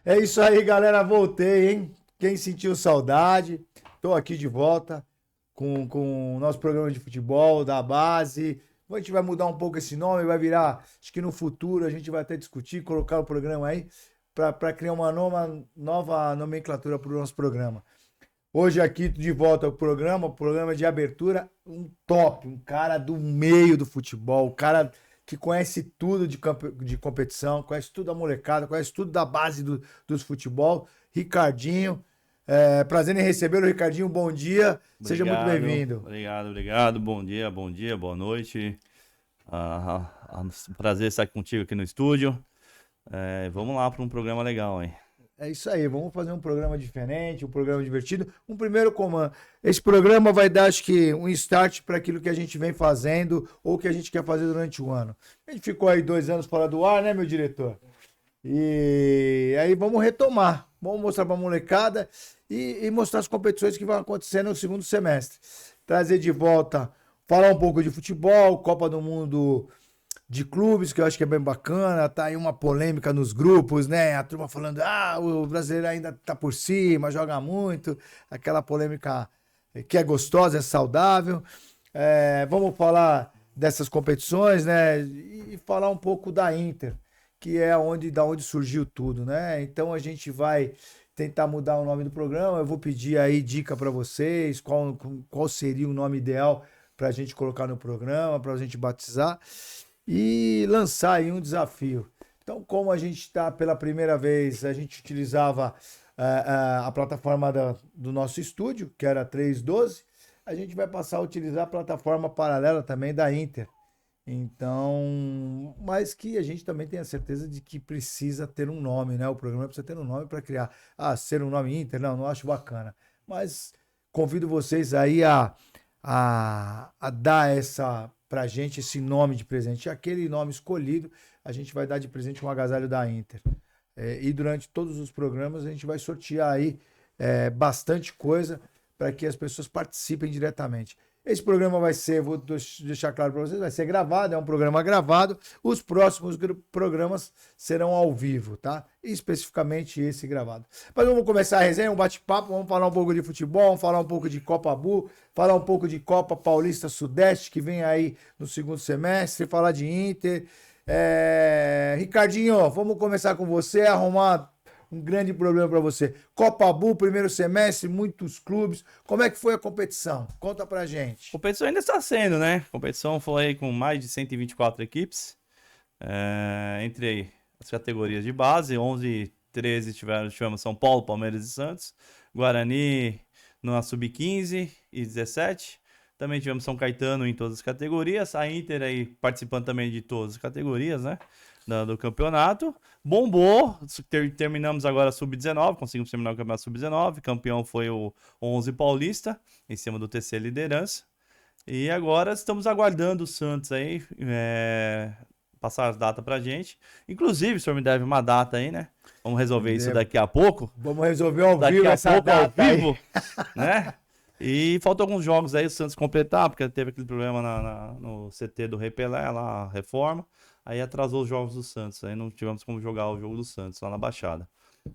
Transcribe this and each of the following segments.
É isso aí, galera. Voltei, hein? Quem sentiu saudade, tô aqui de volta com o nosso programa de futebol da base. A gente vai mudar um pouco esse nome, vai virar. Acho que no futuro a gente vai até discutir, colocar o programa aí para criar uma nova nomenclatura para o nosso programa. Hoje aqui de volta ao programa de abertura, um top, um cara do meio do futebol, um cara que conhece tudo de competição, conhece tudo da molecada, conhece tudo da base dos futebol. Ricardinho, prazer em recebê-lo, Ricardinho, bom dia, seja muito Obrigado, bem-vindo. obrigado. Bom dia, boa noite. Um prazer estar contigo aqui no estúdio. Vamos lá para um programa legal, hein? É isso aí, vamos fazer um programa diferente, um programa divertido. Um primeiro comando. Esse programa vai dar, acho que, um start para aquilo que a gente vem fazendo ou que a gente quer fazer durante o ano. A gente ficou aí 2 anos fora do ar, né, meu diretor? E aí vamos retomar, vamos mostrar para a molecada e mostrar as competições que vão acontecer no segundo semestre. Trazer de volta, falar um pouco de futebol, Copa do Mundo de clubes, que eu acho que é bem bacana. Tá aí uma polêmica nos grupos, né? A turma falando, o brasileiro ainda tá por cima, joga muito. Aquela polêmica que é gostosa, é saudável. Vamos falar dessas competições, né? E falar um pouco da Inter, que é da onde surgiu tudo, né? Então a gente vai tentar mudar o nome do programa. Eu vou pedir aí dica para vocês, qual seria o nome ideal para a gente colocar no programa, para a gente batizar e lançar aí um desafio. Então, como a gente está pela primeira vez, a gente utilizava a plataforma do nosso estúdio, que era 312, a gente vai passar a utilizar a plataforma paralela também da Inter. Então, mas que a gente também tem a certeza de que precisa ter um nome, né? O programa precisa ter um nome para criar. Ser um nome Inter? Não acho bacana. Mas convido vocês aí a dar pra gente esse nome de presente. Aquele nome escolhido, a gente vai dar de presente um agasalho da Inter. E durante todos os programas a gente vai sortear aí bastante coisa para que as pessoas participem diretamente. Esse programa vai ser, vou deixar claro para vocês, vai ser gravado, é um programa gravado. Os próximos programas serão ao vivo, tá? Especificamente esse gravado. Mas vamos começar a resenha, um bate-papo, vamos falar um pouco de futebol, vamos falar um pouco de Copa Bu, falar um pouco de Copa Paulista Sudeste, que vem aí no segundo semestre, falar de Inter. Ricardinho, vamos começar com você, arrumar um grande problema para você. Copa Bu, primeiro semestre, muitos clubes. Como é que foi a competição? Conta pra gente. A competição ainda está sendo, né? A competição foi aí com mais de 124 equipes. Entre aí as categorias de base, 11 e 13 tivemos São Paulo, Palmeiras e Santos. Guarani na Sub-15 e 17. Também tivemos São Caetano em todas as categorias. A Inter aí participando também de todas as categorias, né? Do campeonato. Bombou. Terminamos agora a Sub-19. Conseguimos terminar o campeonato Sub-19. Campeão foi o 11 Paulista, em cima do TC Liderança. E agora estamos aguardando o Santos aí passar as datas pra gente. Inclusive, o senhor me deve uma data aí, né? Vamos resolver isso daqui a pouco. Vamos resolver ao Daqui vivo a essa pouco, ao data aí. vivo, né? E faltam alguns jogos aí o Santos completar, porque teve aquele problema no CT do Rei Pelé, lá, a reforma. Aí atrasou os jogos do Santos. Aí não tivemos como jogar o jogo do Santos lá na Baixada.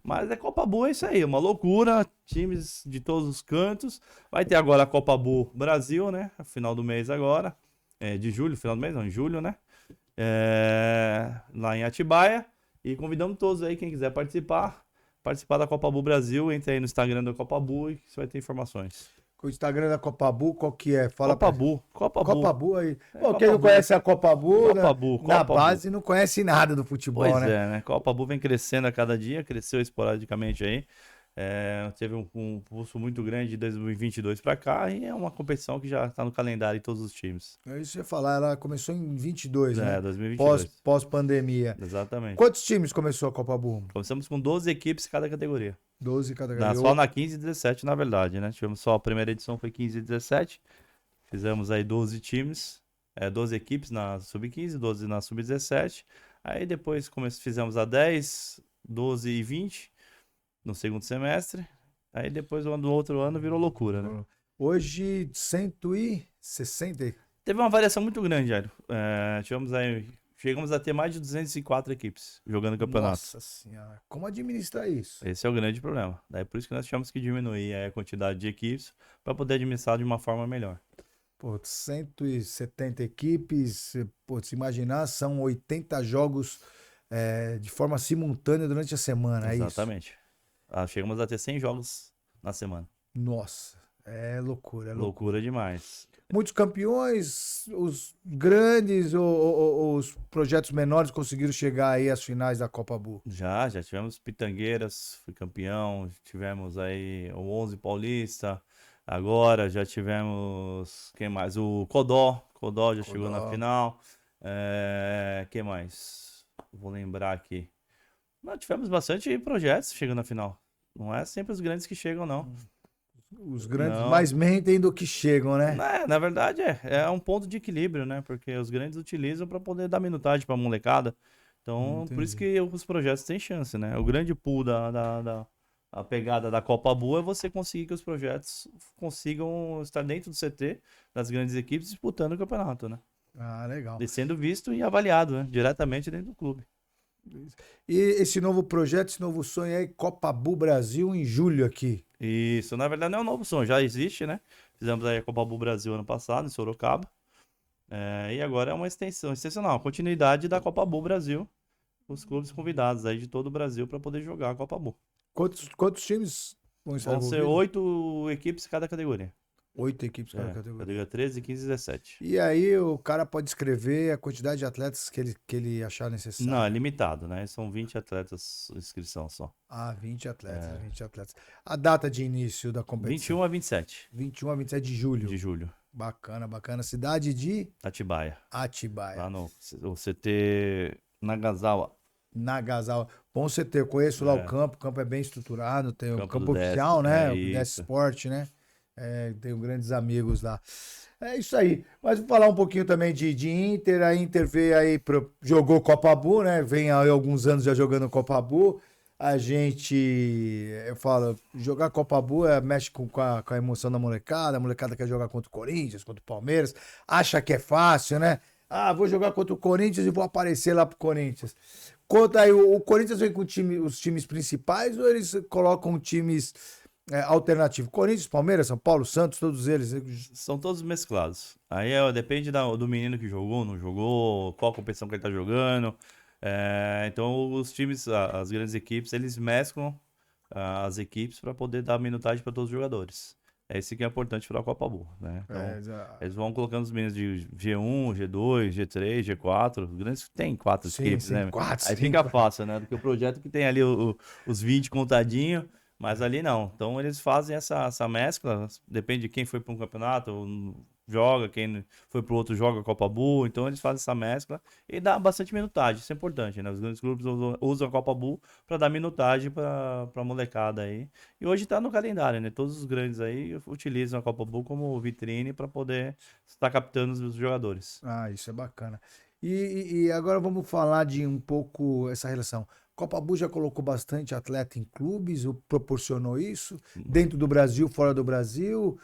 Mas é Copa Boa, é isso aí, uma loucura, times de todos os cantos. Vai ter agora a Copa Boa Brasil, né? Final do mês agora, de julho, final do mês, não, em julho, né? Lá em Atibaia. E convidamos todos aí, quem quiser participar da Copa Boa Brasil, entre aí no Instagram da Copa Boa e você vai ter informações. O Instagram da Copa Bu, qual que é? Fala Copa pra... Boa. Copa Bu aí. Bom, Copa quem não Boa. conhece a Copa Bu, Copa Boa, na Copa Boa. base não conhece nada do futebol, Pois né? né? Copa Boa vem crescendo a cada dia, cresceu esporadicamente aí. Teve um pulso muito grande de 2022 para cá e é uma competição que já está no calendário de todos os times. É isso que eu ia falar, ela começou em 22, né? 2022. Pós-pandemia. Exatamente. Quantos times começou a Copa Bu? Começamos com 12 equipes cada categoria. 12 cada categoria. Só na 15 e 17, na verdade, né? Tivemos só a primeira edição foi 15 e 17. Fizemos aí 12 times, 12 equipes na Sub-15, 12 na Sub-17. Aí depois fizemos a 10, 12 e 20 no segundo semestre. Aí depois do outro ano virou loucura, né? Hoje 160. Teve uma variação muito grande, Jairo. chegamos a ter mais de 204 equipes jogando campeonato. Nossa senhora, como administrar isso? Esse é o grande problema. Daí por isso que nós tivemos que diminuir aí a quantidade de equipes para poder administrar de uma forma melhor. Pô, 170 equipes, pô, se imaginar, são 80 jogos de forma simultânea durante a semana, é isso? Exatamente. Chegamos a ter 100 jogos na semana. Nossa, é loucura, é loucura. Loucura demais. Muitos campeões, os grandes ou os projetos menores conseguiram chegar aí às finais da Copa Bu. Já tivemos Pitangueiras, fui campeão, tivemos aí o 11 Paulista, agora já tivemos, quem mais? O Codó já chegou na final. Quem mais? Vou lembrar aqui. Nós tivemos bastante projetos chegando na final. Não é sempre os grandes que chegam, não. Os grandes Não. mais mentem do que chegam, né? Na verdade é um ponto de equilíbrio, né? Porque os grandes utilizam para poder dar minutagem para molecada. Então, por isso que os projetos têm chance, né? O grande pool a pegada da Copa Boa é você conseguir que os projetos consigam estar dentro do CT das grandes equipes disputando o campeonato, né? Ah, legal. E sendo visto e avaliado, né? Diretamente dentro do clube. E esse novo projeto, esse novo sonho aí, Copa Bu Brasil em julho aqui. Isso, na verdade não é um novo sonho, já existe, né? Fizemos aí a Copa Boa Brasil ano passado, em Sorocaba. E agora é uma extensional, uma continuidade da Copa Boa Brasil. Os clubes convidados aí de todo o Brasil para poder jogar a Copa Boa. Quantos times vão estar Vão ser envolvidos? 8 equipes em cada categoria. 8 equipes cada categoria. Categoria 13, 15 e 17. E aí o cara pode escrever a quantidade de atletas que ele achar necessário. Não, é limitado, né? São 20 atletas inscrição só. Ah, 20 atletas, 20 atletas. A data de início da competição? 21 a 27 21 a 27 de julho. de julho. Bacana, bacana. Cidade de Atibaia. Atibaia. Lá no o CT Nagasawa. Nagasawa. Bom CT, eu conheço lá o campo é bem estruturado, tem o Campo campo do Desce, oficial, né? O isso. Desce Sport, né? Tenho grandes amigos lá. É isso aí. Mas vou falar um pouquinho também de Inter. A Inter veio aí, jogou Copa Bu, né? Vem há alguns anos já jogando Copa Bu. Eu falo, jogar Copa Bu mexe com a emoção da molecada. A molecada quer jogar contra o Corinthians, contra o Palmeiras. Acha que é fácil, né? Ah, vou jogar contra o Corinthians e vou aparecer lá pro Corinthians. Conta aí, o Corinthians vem com os times principais ou eles colocam times alternativos? Corinthians, Palmeiras, São Paulo, Santos, todos eles. São todos mesclados. Aí depende do menino que jogou, não jogou, qual competição que ele tá jogando. Então os times, as grandes equipes, eles mesclam as equipes para poder dar minutagem para todos os jogadores. É isso que é importante para a Copa Boa, né? Então, eles vão colocando os meninos de G1, G2, G3, G4. Os grandes tem 4 equipes, né? Aí fica fácil, né? Porque o projeto que tem ali os 20 contadinho, mas ali não. Então eles fazem essa mescla, depende de quem foi para um campeonato, joga, quem foi para o outro joga a Copa Boa. Então eles fazem essa mescla e dá bastante minutagem. Isso é importante, né? Os grandes clubes usam a Copa Boa para dar minutagem para a molecada aí. E hoje está no calendário, né? Todos os grandes aí utilizam a Copa Boa como vitrine para poder estar captando os jogadores. Ah, isso é bacana. E agora vamos falar de um pouco essa relação. Copa Bu já colocou bastante atleta em clubes, ou proporcionou isso? Dentro do Brasil, fora do Brasil?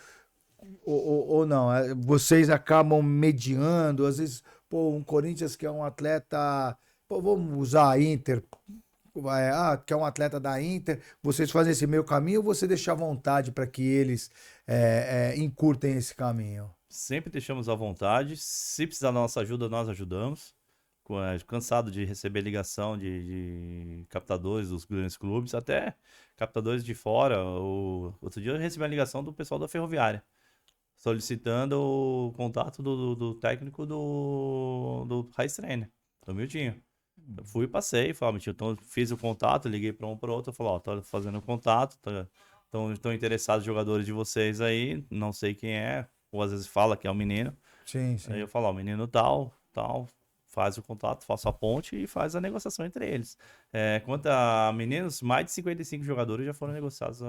Ou não? Vocês acabam mediando, às vezes, pô, um Corinthians que é um atleta, pô, vamos usar a Inter, que é um atleta da Inter, vocês fazem esse meio caminho ou você deixa à vontade para que eles encurtem esse caminho? Sempre deixamos à vontade. Se precisar da nossa ajuda, nós ajudamos. Cansado de receber ligação de captadores dos grandes clubes, até captadores de fora. Outro dia eu recebi uma ligação do pessoal da Ferroviária, solicitando o contato do técnico do Raiz Trainer, do Mildinho. Eu fui e passei, falei, Miltinho, então fiz o contato, liguei para um para outro, falei, tô fazendo o contato, estão interessados jogadores de vocês aí, não sei quem é, ou às vezes fala que é um menino. Sim, sim. Aí eu falo, o menino tal, faz o contato, faço a ponte e faz a negociação entre eles. Quanto a meninos, mais de 55 jogadores já foram negociados,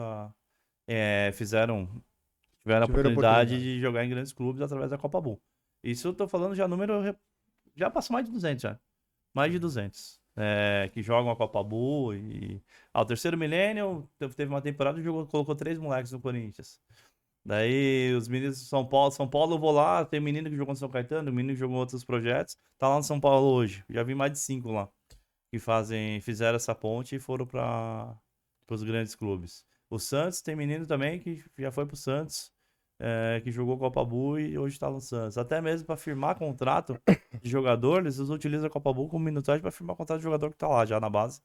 tiveram a oportunidade de jogar em grandes clubes através da Copa Boa. Isso eu tô falando já número, já passou mais de 200 já. Mais de 200. Que jogam a Copa Boa e... o terceiro milênio teve uma temporada que colocou 3 moleques no Corinthians. Daí os meninos de São Paulo eu vou lá, tem menino que jogou no São Caetano, menino que jogou em outros projetos, tá lá no São Paulo hoje. Já vi mais de 5 lá que fizeram essa ponte e foram para os grandes clubes. O Santos tem menino também que já foi pro Santos, que jogou Copa Bull e hoje tá no Santos. Até mesmo para firmar contrato de jogador, eles utilizam a Copa Bull como minutagem para firmar contrato de jogador que tá lá já na base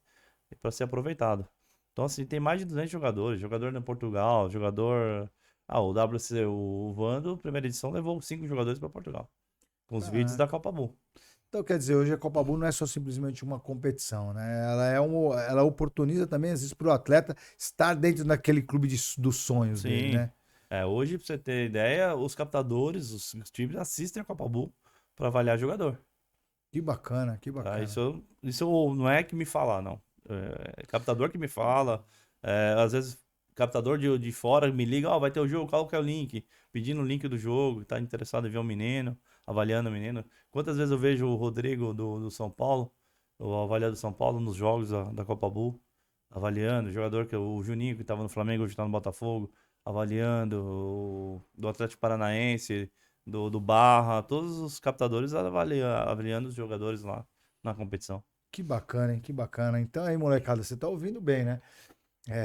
para ser aproveitado. Então, assim, tem mais de 200 jogadores. Jogador em Portugal, jogador. Ah, o WC, o Vando, primeira edição, levou 5 jogadores para Portugal. Com os vídeos Ah, da Copa Bull. então, quer dizer, hoje a Copa Bull não é só simplesmente uma competição, né? Ela oportuniza também, às vezes, para o atleta estar dentro daquele clube dos sonhos dele, Sim. né? Hoje, pra você ter ideia, os captadores, os times assistem a Copa Bull para avaliar jogador. Que bacana, que Tá? bacana. Isso não é que me falar, não. É captador que me fala. Às vezes, captador de fora me liga, ó, vai ter o jogo, qual que é o link? Pedindo o link do jogo, tá interessado em ver o menino, avaliando o menino. Quantas vezes eu vejo o Rodrigo do São Paulo, o avaliador do São Paulo, nos jogos da Copa Bull, avaliando, o jogador o Juninho, que tava no Flamengo, hoje tá no Botafogo, avaliando, do Atlético Paranaense, do Barra, todos os captadores avaliando os jogadores lá na competição. Que bacana, hein? Que bacana. Então aí, molecada, você tá ouvindo bem, né?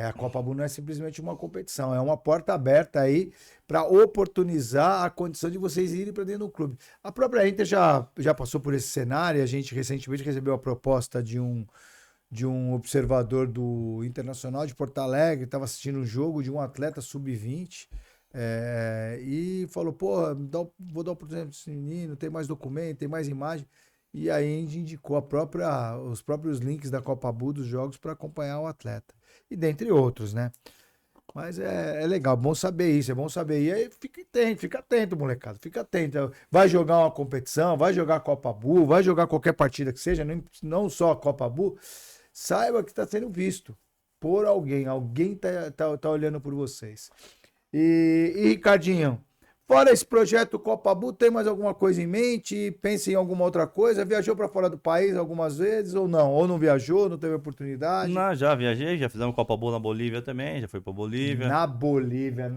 A Copa Bull não é simplesmente uma competição, é uma porta aberta aí para oportunizar a condição de vocês irem para dentro do clube. A própria Inter já passou por esse cenário, a gente recentemente recebeu a proposta de um observador do Internacional de Porto Alegre, estava assistindo um jogo de um atleta sub-20 e falou, pô, vou dar oportunidade para esse menino, tem mais documento, tem mais imagem. E aí a gente indicou os próprios links da Copa Bull dos jogos para acompanhar o atleta. E dentre outros, né? Mas é legal, bom saber isso, é bom saber. E aí fica atento, molecada, fica atento. Vai jogar uma competição, vai jogar a Copa Bull, vai jogar qualquer partida que seja, não só a Copa Bull, saiba que está sendo visto por alguém, alguém tá olhando por vocês. E Ricardinho, fora esse projeto Copa Bull, tem mais alguma coisa em mente? Pensa em alguma outra coisa? Viajou para fora do país algumas vezes ou não? Ou não viajou, não teve oportunidade? Não, já viajei, já fizemos Copa Boa na Bolívia também, já fui pra Bolívia. Na Bolívia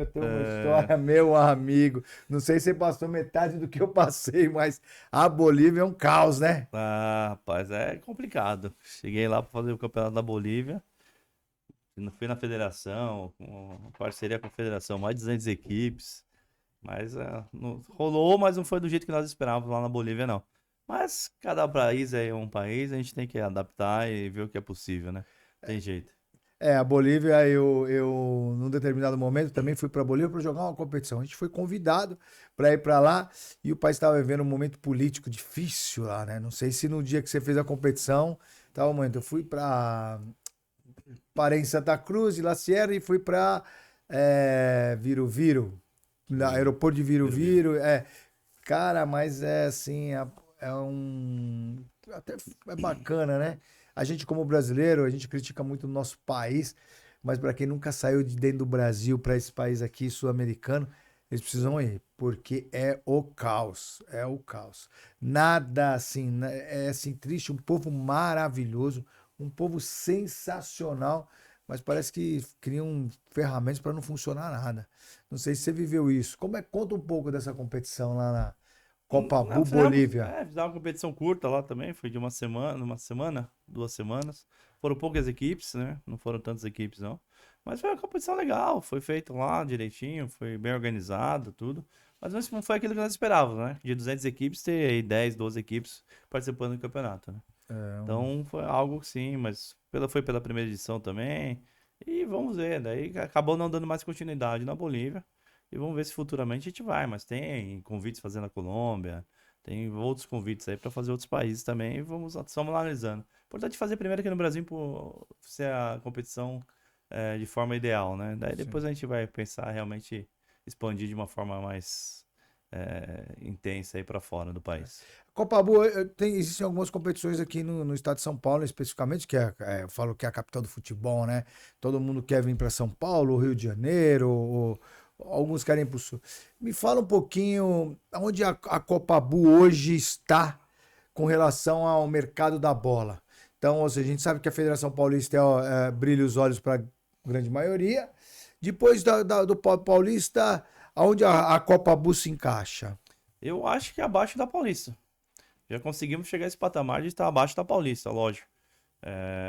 tem uma É... história, meu amigo. Não sei se você passou metade do que eu passei, mas a Bolívia é um caos, né? rapaz, é complicado. Cheguei lá pra fazer o campeonato da Bolívia. Fui na federação, com parceria com a federação, mais de 200 equipes. Mas rolou, mas não foi do jeito que nós esperávamos lá na Bolívia, não. Mas cada país é um país, a gente tem que adaptar e ver o que é possível, né? Tem jeito. A Bolívia, num determinado momento, também fui para a Bolívia para jogar uma competição. A gente foi convidado para ir para lá e o país estava vivendo um momento político difícil lá, né? Não sei se no dia que você fez a competição, estava um momento. Eu fui parei em Santa Cruz, de La Sierra, e fui para Viro Viro, no aeroporto de Viro Viro, viro. Viro. Cara, mas é assim, até é bacana, né? A gente, como brasileiro, a gente critica muito o nosso país, mas para quem nunca saiu de dentro do Brasil para esse país aqui sul-americano, eles precisam ir, porque é o caos, é o caos. Nada assim, é assim triste, um povo maravilhoso, um povo sensacional, mas parece que criam ferramentas para não funcionar nada. Não sei se você viveu isso. Conta um pouco dessa competição lá na Copa Não, Bull Bolívia. fizemos uma competição curta lá também, foi de uma semana, 2 semanas. Foram poucas equipes, né? Não foram tantas equipes, não. Mas foi uma competição legal, foi feito lá direitinho, foi bem organizado, tudo. Mas não foi aquilo que nós esperávamos, né? De 200 equipes, ter aí 10, 12 equipes participando do campeonato, né? Então foi algo sim, mas foi pela primeira edição também. E vamos ver, daí acabou não dando mais continuidade na Bolívia. E vamos ver se futuramente a gente vai, mas tem convites fazendo na Colômbia, tem outros convites aí para fazer outros países também, e estamos analisando. Importante fazer primeiro aqui no Brasil por ser a competição de forma ideal, né? Daí Sim. depois a gente vai pensar realmente expandir de uma forma mais intensa aí para fora do país. Copa Bull, existem algumas competições aqui no estado de São Paulo, especificamente, que eu falo que é a capital do futebol, né? Todo mundo quer vir para São Paulo, Rio de Janeiro, alguns querem ir para o Sul. Me fala um pouquinho onde a Copa Bull hoje está com relação ao mercado da bola. Então, ou seja, a gente sabe que a Federação Paulista brilha os olhos para a grande maioria. Depois do Paulista, aonde a Copa Bull se encaixa? Eu acho que é abaixo da Paulista. Já conseguimos chegar a esse patamar de estar abaixo da Paulista, lógico.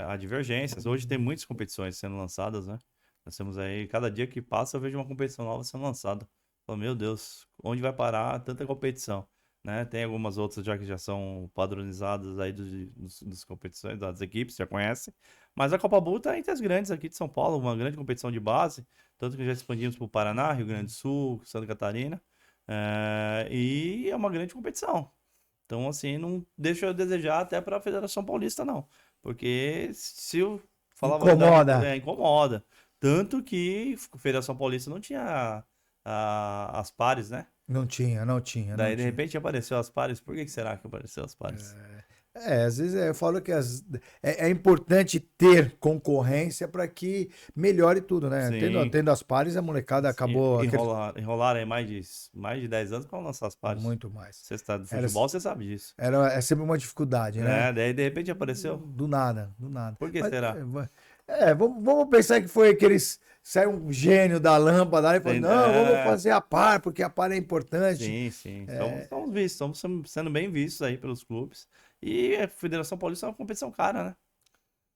Há divergências. Hoje tem muitas competições sendo lançadas, né? Nós temos aí, cada dia que passa, eu vejo uma competição nova sendo lançada. Falo, meu Deus, onde vai parar tanta competição? Né? Tem algumas outras já que já são padronizadas aí das competições, das equipes, já conhecem. Mas a Copa Bull tá entre as grandes aqui de São Paulo, uma grande competição de base. Tanto que já expandimos para o Paraná, Rio Grande do Sul, Santa Catarina. E é uma grande competição. Então, assim, não deixa eu desejar até para a Federação Paulista, não. Porque se eu falar a Incomoda. verdade, incomoda. Tanto que a Federação Paulista não tinha as pares, né? Não tinha. Daí, de repente, apareceu as pares. Por que será que apareceu as pares? Às vezes eu falo que é importante ter concorrência para que melhore tudo, né? Sim. Tendo as pares, a molecada Sim, acabou enrolaram aí mais de 10 anos para lançar as pares. muito mais. Você está do futebol, você sabe disso. É sempre uma dificuldade, né? Daí de repente apareceu. Do nada. Por que Mas, será? vamos pensar que foi aqueles. Saiu um gênio da lâmpada e falou: não, vamos fazer a par, porque a par é importante. Sim. Estamos vistos, estamos sendo bem vistos aí pelos clubes. E a Federação Paulista é uma competição cara, né?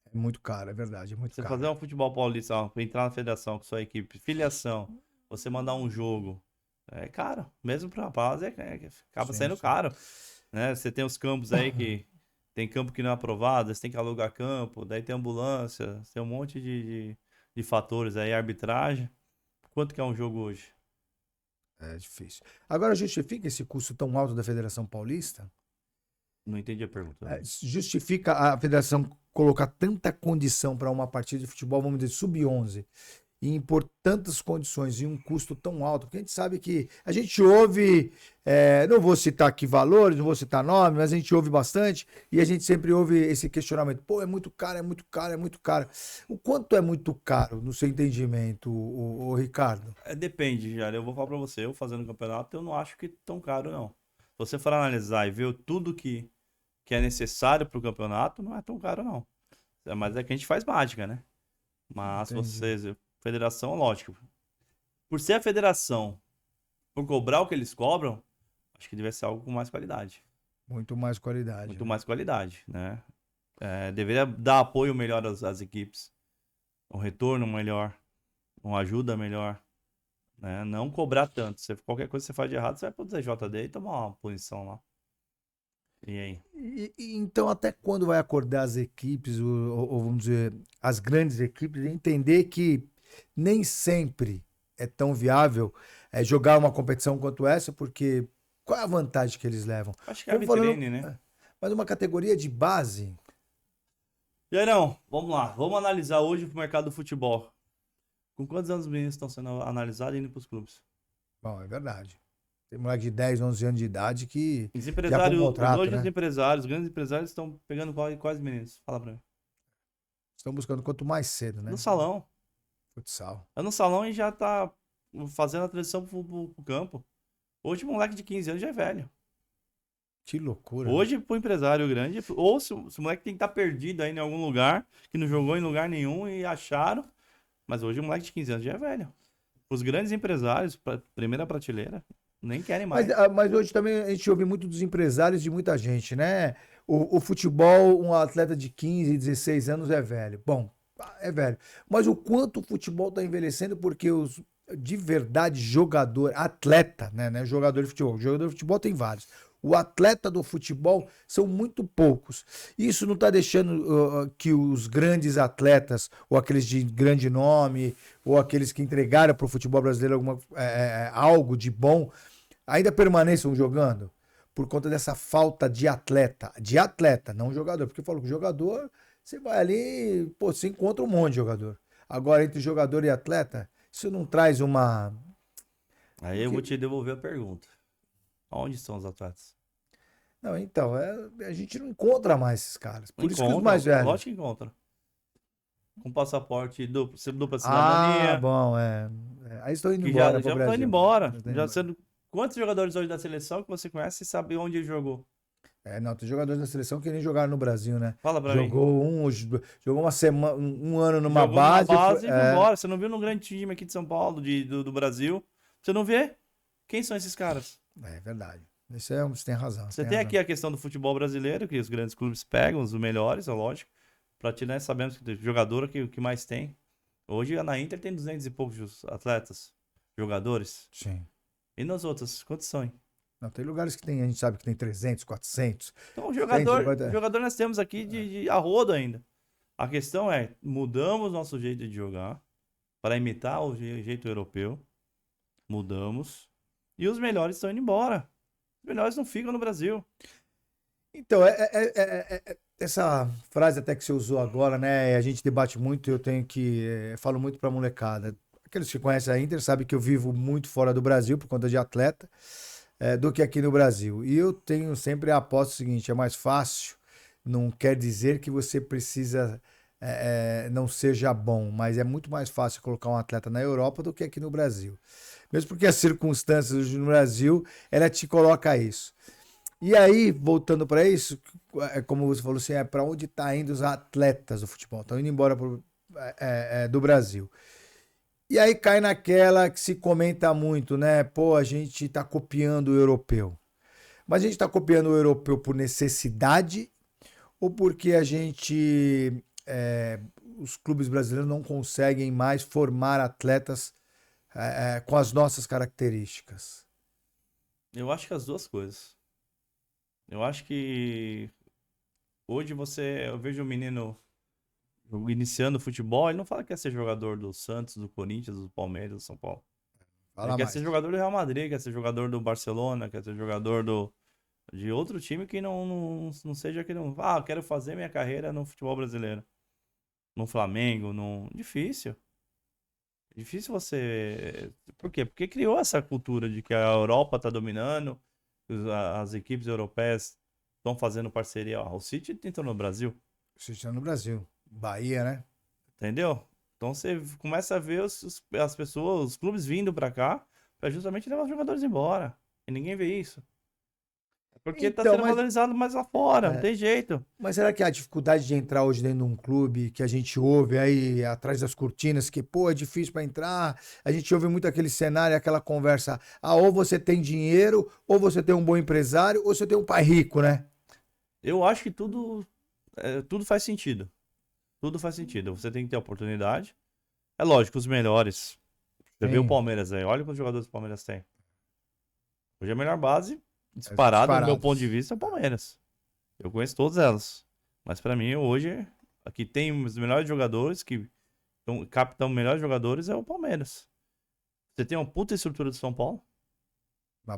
É muito caro, é verdade, é muito Você caro. fazer um futebol paulista, entrar na federação com sua equipe, filiação, você mandar um jogo, é caro. Mesmo para nós, acaba sendo caro. Né? Você tem os campos aí que tem campo que não é aprovado, você tem que alugar campo, daí tem ambulância, tem um monte de fatores aí, arbitragem. Quanto que é um jogo hoje? É difícil. Agora, justifica esse custo tão alto da Federação Paulista? Não entendi a pergunta. Justifica a federação colocar tanta condição para uma partida de futebol, vamos dizer, sub-11, e impor tantas condições e um custo tão alto? Porque a gente sabe que a gente ouve, não vou citar aqui valores, não vou citar nomes, mas a gente ouve bastante e a gente sempre ouve esse questionamento. Pô, é muito caro, é muito caro, é muito caro. O quanto é muito caro, no seu entendimento, o Ricardo? Depende, já. Eu vou falar para você, eu fazendo campeonato, eu não acho que tão caro, não. Se você for analisar e ver tudo que é necessário para o campeonato, não é tão caro, não. Mas é que a gente faz mágica, né? Mas Entendi. federação, lógico. Por ser a federação, por cobrar o que eles cobram, acho que deve ser algo com mais qualidade. Muito mais qualidade. Muito mais qualidade, né? Deveria dar apoio melhor às equipes. Um retorno melhor. Uma ajuda melhor. Né? Não cobrar tanto. Qualquer coisa que você faz de errado, você vai pro DJD e tomar uma punição lá. E aí? Então, até quando vai acordar as equipes, ou vamos dizer, as grandes equipes, entender que nem sempre é tão viável jogar uma competição quanto essa, porque qual é a vantagem que eles levam? Acho que é a Vamos falando, vitrine, né? mas uma categoria de base, Jairão, vamos lá. Vamos analisar hoje pro mercado do futebol. Com quantos anos os meninos estão sendo analisados e indo pros clubes? bom, é verdade. Tem moleque de 10, 11 anos de idade que Os já com empresários, contrato, hoje os né? empresários, os grandes empresários estão pegando quais meninos? Fala pra mim. Estão buscando quanto mais cedo, né? No salão. Futsal. É no salão e já tá fazendo a transição pro campo. Hoje, moleque de 15 anos já é velho. Que loucura. Hoje, pro empresário grande, ou se o moleque tem que estar perdido aí em algum lugar, que não jogou em lugar nenhum e acharam. Mas hoje o moleque de 15 anos já é velho. Os grandes empresários, primeira prateleira, nem querem mais. Mas hoje também a gente ouve muito dos empresários de muita gente, né? O futebol, um atleta de 15, 16 anos é velho. Bom, é velho. Mas o quanto o futebol está envelhecendo, porque os de verdade jogador, atleta, né? Jogador de futebol. Jogador de futebol tem vários. O atleta do futebol são muito poucos. Isso não está deixando que os grandes atletas, ou aqueles de grande nome, ou aqueles que entregaram para o futebol brasileiro algo de bom, ainda permaneçam jogando por conta dessa falta de atleta, não jogador, porque eu falo que jogador, você vai ali, pô, você encontra um monte de jogador. Agora, entre jogador e atleta, isso não traz uma... Aí eu vou te devolver a pergunta. Onde estão os atletas? Não, então, a gente não encontra mais esses caras. Por isso que os Encontra, mais velhos... lógico que encontra. Com passaporte dupla cidadania. Bom, aí estão indo Que embora já pro estão indo Brasil. embora. Quantos jogadores hoje da seleção que você conhece e sabe onde ele jogou? Não, tem jogadores da seleção que nem jogaram no Brasil, né? Fala pra mim. Jogou uma semana, um ano numa Jogou numa base. base e foi embora. Você não viu no grande time aqui de São Paulo, do Brasil? Você não vê? Quem são esses caras? É verdade. Você tem razão. Você tem aqui a questão do futebol brasileiro, que os grandes clubes pegam, os melhores, é lógico. Pra ti, né, sabemos que o jogador que o que mais tem. Hoje na Inter tem 200 e poucos atletas, jogadores. Sim. E nas outras, quantos são? Hein? Não, tem lugares que tem, a gente sabe que tem 300, 400. Então, 100, jogador nós temos aqui de arrodo ainda. A questão é, mudamos nosso jeito de jogar para imitar o jeito europeu. Mudamos. E os melhores estão indo embora. Os melhores não ficam no Brasil. Então, essa frase até que você usou agora, né? A gente debate muito, eu tenho que. Falo muito pra molecada. Aqueles que conhecem a Inter sabem que eu vivo muito fora do Brasil por conta de atleta, do que aqui no Brasil. E eu tenho sempre a aposta seguinte: é mais fácil, não quer dizer que você precisa. Não seja bom, mas é muito mais fácil colocar um atleta na Europa do que aqui no Brasil. Mesmo porque as circunstâncias hoje no Brasil, ela te coloca isso. E aí, voltando para isso, como você falou assim, para onde tá indo os atletas do futebol? Estão indo embora do Brasil. E aí cai naquela que se comenta muito, né? Pô, a gente tá copiando o europeu. Mas a gente tá copiando o europeu por necessidade ou porque a gente, os clubes brasileiros não conseguem mais formar atletas com as nossas características? Eu acho que as duas coisas. Eu acho que hoje eu vejo um menino iniciando o futebol, ele não fala que quer ser jogador do Santos, do Corinthians, do Palmeiras, do São Paulo. Ele quer ser jogador do Real Madrid, quer ser jogador do Barcelona, quer ser jogador de outro time que não seja que não. Ah, quero fazer minha carreira no futebol brasileiro. No Flamengo, no. Difícil. Difícil você. Por quê? Porque criou essa cultura de que a Europa tá dominando, as equipes europeias estão fazendo parceria. Ó, o City entrou no Brasil. O City está no Brasil. Bahia, né? Entendeu? Então você começa a ver as pessoas, os clubes vindo pra cá pra justamente levar os jogadores embora. E ninguém vê isso. Porque tá sendo valorizado mais lá fora, não tem jeito. Mas será que a dificuldade de entrar hoje dentro de um clube que a gente ouve aí atrás das cortinas, que, pô, é difícil para entrar, a gente ouve muito aquele cenário, aquela conversa, ou você tem dinheiro, ou você tem um bom empresário, ou você tem um pai rico, né? Eu acho que tudo faz sentido. Tudo faz sentido. Você tem que ter oportunidade. É lógico, os melhores. Você vê o Palmeiras aí, olha quantos jogadores o Palmeiras tem. Hoje a melhor base disparado no meu ponto de vista é o Palmeiras. Eu conheço todas elas. Mas pra mim, hoje, aqui tem os melhores jogadores que captam os melhores jogadores é o Palmeiras. Você tem uma puta estrutura do São Paulo. Na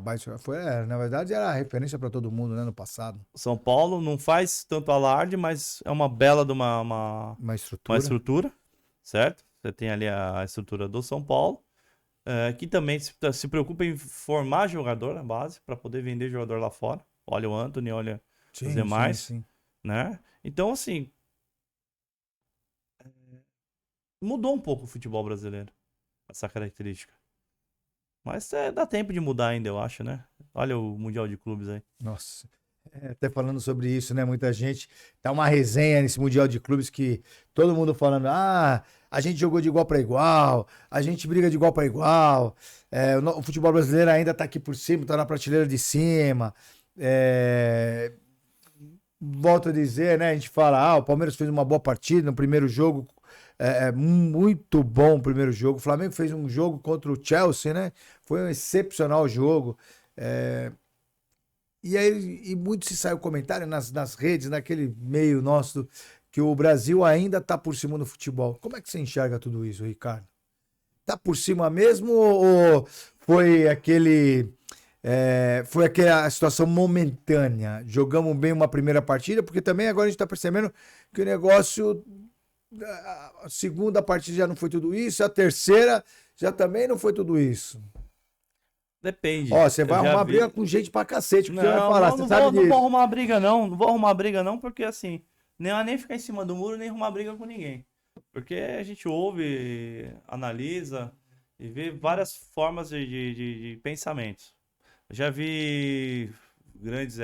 verdade, era referência pra todo mundo, né, no passado. São Paulo não faz tanto alarde, mas é uma bela de uma estrutura, certo? Você tem ali a estrutura do São Paulo. Que também se preocupa em formar jogador na base para poder vender jogador lá fora. Olha o Antony, olha os demais, né? Então, assim, mudou um pouco o futebol brasileiro, essa característica. Mas dá tempo de mudar ainda, eu acho, né? Olha o Mundial de Clubes aí. Nossa, até falando sobre isso, né? Muita gente, tá uma resenha nesse Mundial de Clubes que todo mundo falando, a gente jogou de igual para igual, a gente briga de igual para igual, o futebol brasileiro ainda tá aqui por cima, tá na prateleira de cima. Volto a dizer, né? A gente fala, o Palmeiras fez uma boa partida no primeiro jogo, muito bom o primeiro jogo. O Flamengo fez um jogo contra o Chelsea, né? Foi um excepcional jogo. E aí, muito se saiu comentário nas redes, naquele meio nosso, que o Brasil ainda tá por cima no futebol. Como é que você enxerga tudo isso, Ricardo? Tá por cima mesmo ou foi foi aquela situação momentânea? Jogamos bem uma primeira partida, porque também agora a gente tá percebendo que o negócio, a segunda partida já não foi tudo isso, a terceira já também não foi tudo isso. Depende. Você vai arrumar briga com gente pra cacete, porque você vai falar, você sabe disso. Não vou arrumar briga não, não vou arrumar briga não, porque assim, nem ficar em cima do muro, nem arrumar briga com ninguém. Porque a gente ouve, analisa e vê várias formas de pensamentos. Já vi grandes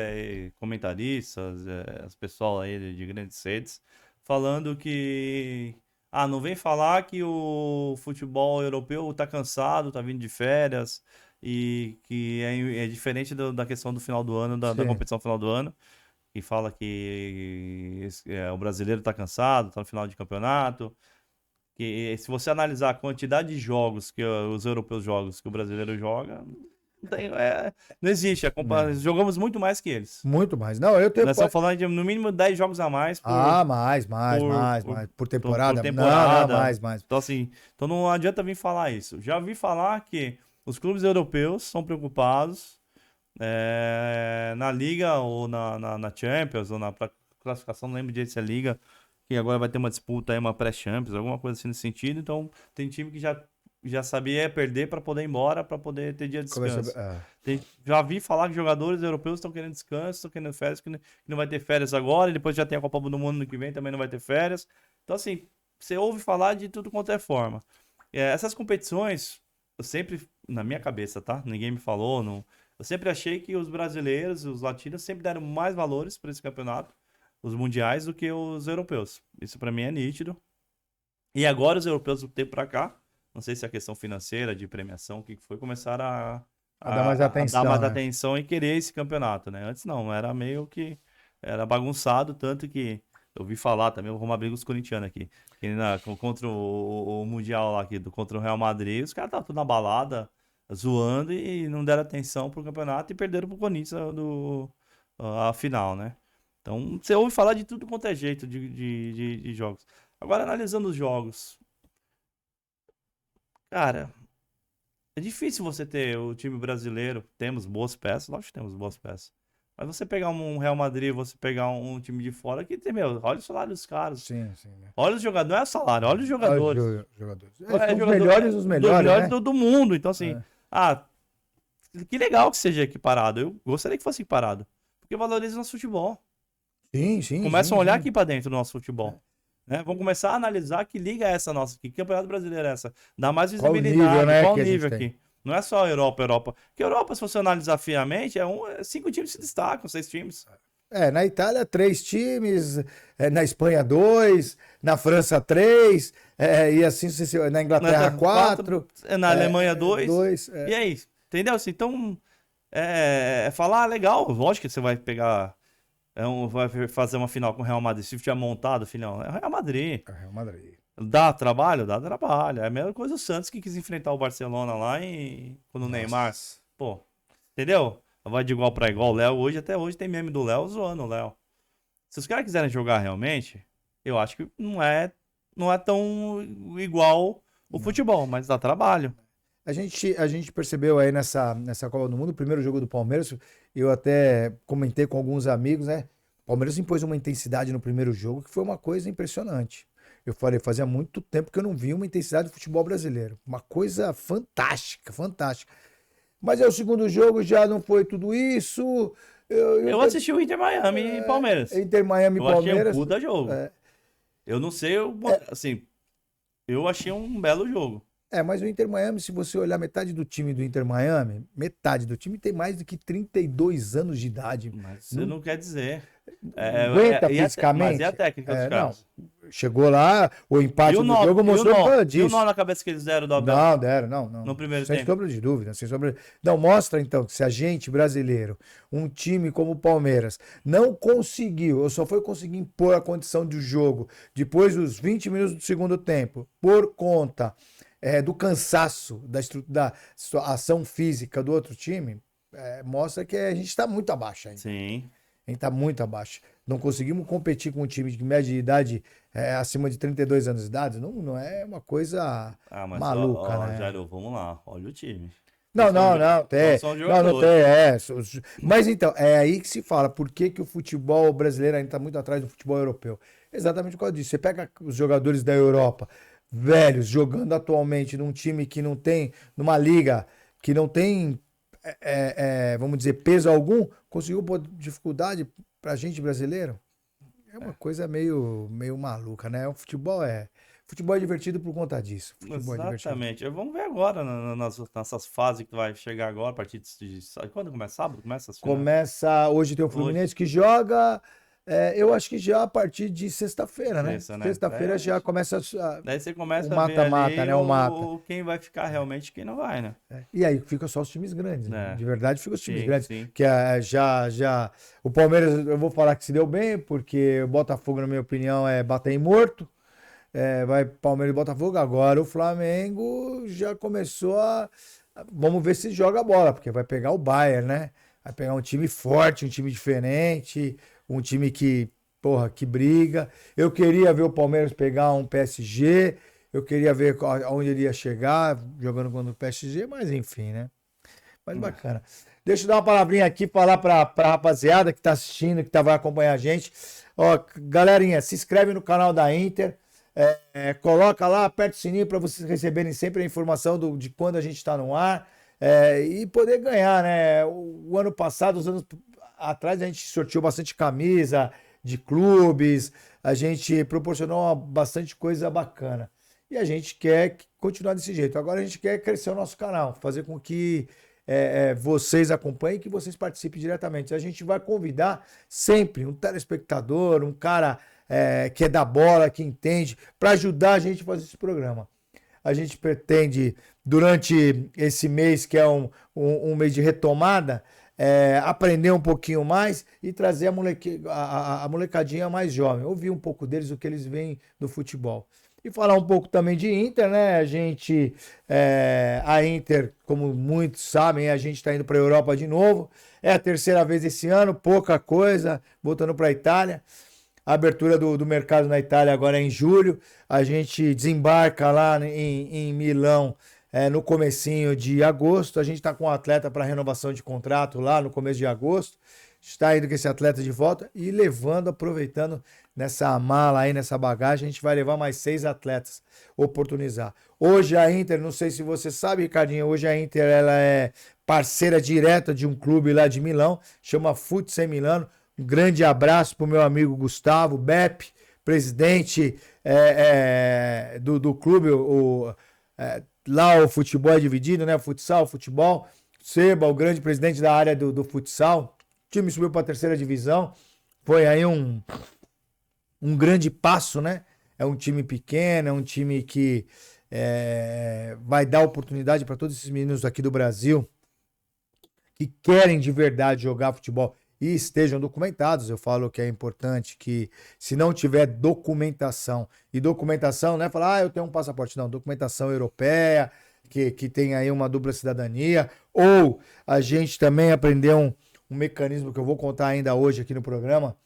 comentaristas, as pessoas aí de grandes redes, falando que não vem falar que o futebol europeu tá cansado, tá vindo de férias e que é diferente da questão do final do ano, da Sim. competição final do ano, e fala que o brasileiro tá cansado, tá no final de campeonato. Que se você analisar a quantidade de jogos que os europeus jogam, que o brasileiro joga, não existe. Jogamos muito mais que eles. Muito mais. Não, eu tenho. Nós estamos falando de no mínimo 10 jogos a mais Mais. Por temporada? temporada. Não, mais. Então, assim, não adianta vir falar isso. Já vi falar que os clubes europeus são preocupados na Liga ou na Champions ou na classificação, não lembro direito se é Liga, que agora vai ter uma disputa aí, uma pré-Champions, alguma coisa assim nesse sentido. Então, tem time que já sabia perder para poder ir embora, para poder ter dia de descanso. Já vi falar que jogadores europeus estão querendo descanso, estão querendo férias, que não vai ter férias agora, e depois já tem a Copa do Mundo no que vem, também não vai ter férias. Então, assim, você ouve falar de tudo quanto é forma. Essas competições, eu sempre, na minha cabeça, tá? Ninguém me falou, não. Eu sempre achei que os brasileiros, os latinos, sempre deram mais valores para esse campeonato, os mundiais, do que os europeus. Isso para mim é nítido. E agora os europeus do tempo para cá, não sei se é a questão financeira, de premiação, o que foi, começaram a dar mais atenção, dar mais né? atenção e querer esse campeonato, né? Antes não, era meio que era bagunçado, tanto que eu ouvi falar também, vou abrir os corintianos aqui, que contra o Mundial lá aqui, contra o Real Madrid, os caras estavam tudo na balada, zoando e não deram atenção pro campeonato e perderam pro Corinthians a final, né? Então, você ouve falar de tudo quanto é jeito de jogos. Agora, analisando os jogos, cara, é difícil você ter o time brasileiro. Temos boas peças, lógico que temos boas peças. Mas você pegar um Real Madrid, você pegar um time de fora, que tem, olha o salário dos caras. Sim. Olha os jogadores, não é o salário, olha os jogadores. Jogadores. São Os melhores dos melhores, né? do mundo. Então, assim, que legal que seja equiparado. Eu gostaria que fosse equiparado. Porque valoriza o nosso futebol. Sim. Começam a olhar aqui pra dentro do nosso futebol. Né? Vamos começar a analisar que liga é essa nossa, que campeonato brasileiro é essa. Dá mais visibilidade, nível, né, qual que a nível gente aqui. Não é só Europa. Porque Europa, se você analisar friamente, 5 times se destacam, 6 times. Na Itália, 3 times, na Espanha, 2, na França, 3, e assim, na Inglaterra, 4. Na Alemanha, 2. 2. E aí? Entendeu? Assim, então, falar legal. Lógico que você vai pegar... vai fazer uma final com o Real Madrid. Se tiver montado, filhão, é o Real Madrid. É o Real Madrid. Dá trabalho? Dá trabalho. É a mesma coisa o Santos que quis enfrentar o Barcelona lá quando o Neymar. Pô, entendeu? Vai de igual pra igual. O Léo, até hoje, tem meme do Léo zoando o Léo. Se os caras quiserem jogar realmente, eu acho que não é tão igual o futebol, mas dá trabalho. A gente percebeu aí nessa Copa do Mundo, o primeiro jogo do Palmeiras, eu até comentei com alguns amigos, né? O Palmeiras impôs uma intensidade no primeiro jogo que foi uma coisa impressionante. Eu falei, fazia muito tempo que eu não via uma intensidade do futebol brasileiro. Uma coisa fantástica. Mas o segundo jogo já não foi tudo isso. Eu assisti o Inter Miami e Palmeiras. Inter Miami e Palmeiras. Eu achei um puta jogo. Eu não sei, assim, eu achei um belo jogo. Mas o Inter Miami, se você olhar metade do time do Inter Miami, metade do time tem mais do que 32 anos de idade. Mas você não quer dizer. Aguenta fisicamente. Mas e a técnica dos caras? Chegou lá, o empate do jogo mostrou por causa disso. E o nó na cabeça que eles deram do Abel? Não, deram, não. No primeiro sem tempo. sombra de dúvida, sem sombra. Não, mostra então que se a gente, brasileiro, um time como o Palmeiras, não conseguiu, ou só foi conseguir impor a condição de jogo depois dos 20 minutos do segundo tempo, por conta do cansaço, da ação física do outro time, mostra que a gente está muito abaixo ainda. Sim. A gente está muito abaixo. Não conseguimos competir com um time de média de idade acima de 32 anos de idade. Não é uma coisa maluca, né? Jairo, vamos lá. Olha o time. Não tem. Não tem. Mas então, é aí que se fala. Por que o futebol brasileiro ainda está muito atrás do futebol europeu? Exatamente por causa disso. Você pega os jogadores da Europa, velhos, jogando atualmente num time que não tem, numa liga que não tem, vamos dizer, peso algum, conseguiu pôr dificuldade pra gente brasileiro? É uma coisa meio maluca, né? O futebol Futebol é divertido por conta disso. Futebol é divertido. Exatamente. Vamos ver agora nessas fases que vai chegar agora, a partir quando começa? Sábado? Começa as finais? Começa, hoje tem o Fluminense que joga, eu acho que já a partir de sexta-feira, né? Sexta, né? Sexta-feira já começa Daí você começa o a ver mata-mata, ali né? O mata. quem vai ficar realmente e quem não vai, né? E aí fica só os times grandes, né? É. De verdade fica os times Sim, grandes. sim. Que já o Palmeiras, eu vou falar que se deu bem, porque o Botafogo, na minha opinião, é bater em morto. Vai Palmeiras e Botafogo. Agora o Flamengo já começou vamos ver se joga a bola, porque vai pegar o Bayern, né? Vai pegar um time forte, um time diferente, um time porra, que briga. Eu queria ver o Palmeiras pegar um PSG, eu queria ver aonde ele ia chegar, jogando contra o PSG, mas enfim, né? Mas bacana. Deixa eu dar uma palavrinha aqui, falar pra rapaziada que tá assistindo, que vai acompanhar a gente. Ó, galerinha, se inscreve no canal da Inter. Coloca lá, aperta o sininho para vocês receberem sempre a informação de quando a gente está no ar e poder ganhar, né? O ano passado, os anos atrás, a gente sorteou bastante camisa de clubes, a gente proporcionou bastante coisa bacana. E a gente quer continuar desse jeito. Agora a gente quer crescer o nosso canal, fazer com que vocês acompanhem, que vocês participem diretamente. A gente vai convidar sempre um telespectador, um cara que é da bola, que entende, para ajudar a gente a fazer esse programa. A gente pretende, durante esse mês, que é um mês de retomada, aprender um pouquinho mais e trazer a molecadinha mais jovem, ouvir um pouco deles, o que eles veem do futebol. E falar um pouco também de Inter, né? A Inter, como muitos sabem, a gente está indo para a Europa de novo. É a terceira vez esse ano, pouca coisa, voltando para a Itália. A abertura do mercado na Itália agora é em julho. A gente desembarca lá em Milão no comecinho de agosto. A gente está com um atleta para renovação de contrato lá no começo de agosto. Está indo com esse atleta de volta e levando, aproveitando nessa mala aí, nessa bagagem, a gente vai levar mais 6 atletas, oportunizar. Hoje a Inter, não sei se você sabe, Ricardinho, hoje a Inter ela é parceira direta de um clube lá de Milão, chama Futsal Milano. Um grande abraço para o meu amigo Gustavo Beppe, presidente do clube. Lá o futebol é dividido, né? Futsal, futebol. Seba, o grande presidente da área do futsal. O time subiu para a terceira divisão. Foi aí um grande passo, né? É um time pequeno, é um time que vai dar oportunidade para todos esses meninos aqui do Brasil que querem de verdade jogar futebol e estejam documentados. Eu falo que é importante que, se não tiver documentação, e documentação não é falar, eu tenho um passaporte, não, documentação europeia, que tem aí uma dupla cidadania, ou a gente também aprendeu um mecanismo que eu vou contar ainda hoje aqui no programa,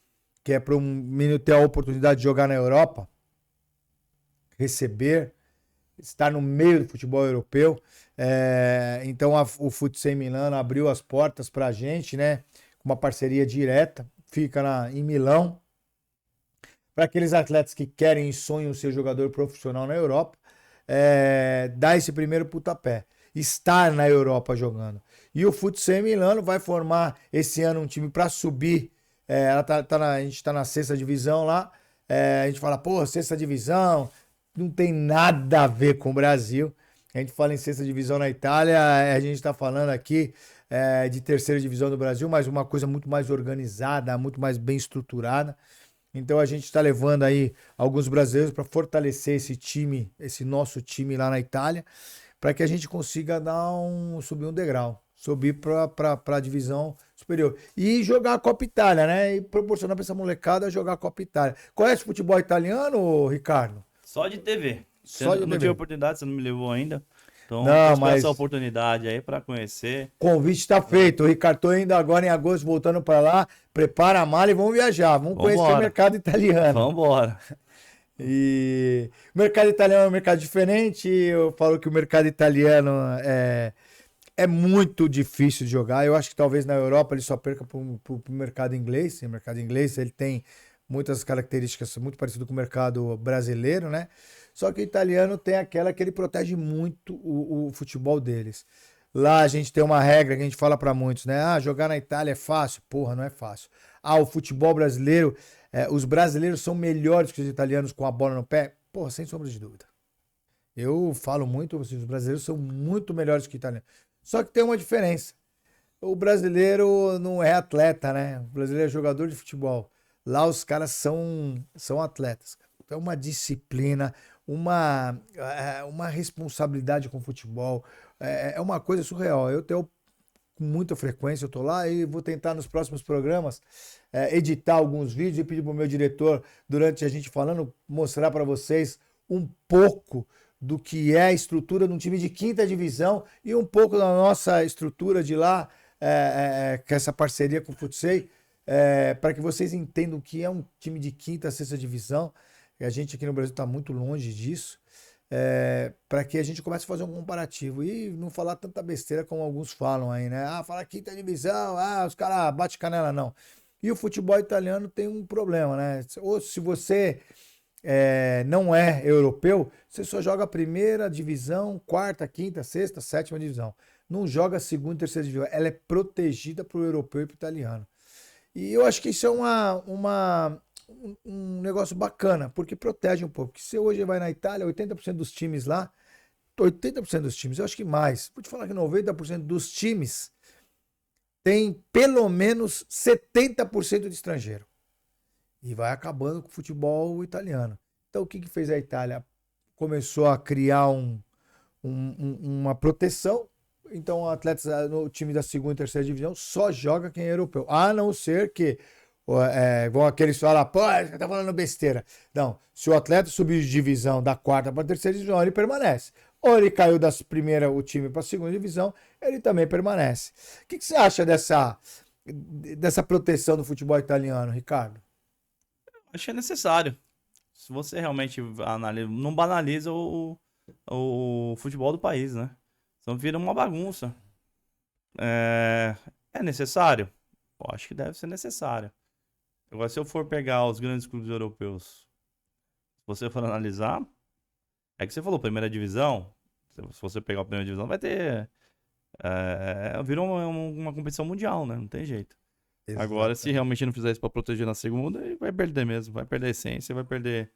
que é para um menino ter a oportunidade de jogar na Europa, receber, estar no meio do futebol europeu. Então o Futsal Milano abriu as portas para a gente, né? Uma parceria direta, fica em Milão, para aqueles atletas que querem e sonham ser jogador profissional na Europa, dar esse primeiro pontapé, estar na Europa jogando. E o Futsal Milano vai formar esse ano um time para subir. A gente está na 6ª divisão lá. A gente fala, pô, 6ª divisão, não tem nada a ver com o Brasil. A gente fala em 6ª divisão na Itália, a gente está falando aqui de 3ª divisão do Brasil, mas uma coisa muito mais organizada, muito mais bem estruturada. Então a gente está levando aí alguns brasileiros para fortalecer esse time, esse nosso time lá na Itália, para que a gente consiga subir um degrau, subir para a divisão superior. E jogar a Copa Itália, né? E proporcionar para essa molecada jogar a Copa Itália. Conhece o futebol italiano, Ricardo? Só de TV. Só de não TV. tive oportunidade, você não me levou ainda. Então, não, mas essa oportunidade aí para conhecer. Convite está feito. O Ricardo, tô indo agora em agosto, voltando para lá. Prepara a mala e vamos viajar. Vamos conhecer o mercado italiano. Vamos embora. E o mercado italiano é um mercado diferente. Eu falo que o mercado italiano é muito difícil de jogar. Eu acho que talvez na Europa ele só perca para o mercado inglês. O mercado inglês ele tem muitas características muito parecidas com o mercado brasileiro, né? Só que o italiano tem aquela que ele protege muito o futebol deles. Lá a gente tem uma regra que a gente fala para muitos, né? Jogar na Itália é fácil. Porra, não é fácil. O futebol brasileiro, os brasileiros são melhores que os italianos com a bola no pé? Pô, sem sombra de dúvida. Eu falo muito, assim, os brasileiros são muito melhores que italianos. Só que tem uma diferença. O brasileiro não é atleta, né? O brasileiro é jogador de futebol. Lá os caras são atletas. É uma disciplina, uma responsabilidade com o futebol. É uma coisa surreal. Eu tenho com muita frequência, eu tô lá e vou tentar nos próximos programas editar alguns vídeos e pedir pro meu diretor, durante a gente falando, mostrar para vocês um pouco do que é a estrutura de um time de quinta divisão e um pouco da nossa estrutura de lá, com essa parceria com o Futsei, para que vocês entendam o que é um time de quinta, sexta divisão. A gente aqui no Brasil está muito longe disso. Para que a gente comece a fazer um comparativo e não falar tanta besteira como alguns falam aí, né? Ah, fala quinta divisão, os caras batem canela, não. E o futebol italiano tem um problema, né? Ou se você não é europeu, você só joga a primeira divisão, quarta, quinta, sexta, sétima divisão. Não joga a segunda e terceira divisão. Ela é protegida para o europeu e para o italiano. E eu acho que isso é um negócio bacana, porque protege um pouco. Porque você hoje vai na Itália, 80% dos times lá, 80% dos times, eu acho que mais, vou te falar que 90% dos times tem pelo menos 70% de estrangeiro. E vai acabando com o futebol italiano. Então o que fez a Itália? Começou a criar uma proteção. Então atletas no time da segunda e terceira divisão só joga quem é europeu. A não ser que vão aqueles falar, pô, você tá falando besteira. Não, se o atleta subir de divisão da quarta para a terceira divisão, ele permanece. Ou ele caiu das primeiras, o time para a segunda divisão, ele também permanece. O que você acha dessa proteção do futebol italiano, Ricardo? Acho que é necessário. Se você realmente analisa, não banaliza o futebol do país, né? Então vira uma bagunça. É necessário? Eu acho que deve ser necessário. Agora, se eu for pegar os grandes clubes europeus, se você for analisar, é que você falou, primeira divisão, se você pegar a primeira divisão, vai ter... virou uma competição mundial, né? Não tem jeito. Exatamente. Agora, se realmente não fizer isso pra proteger na segunda, ele vai perder mesmo. Vai perder a essência, vai perder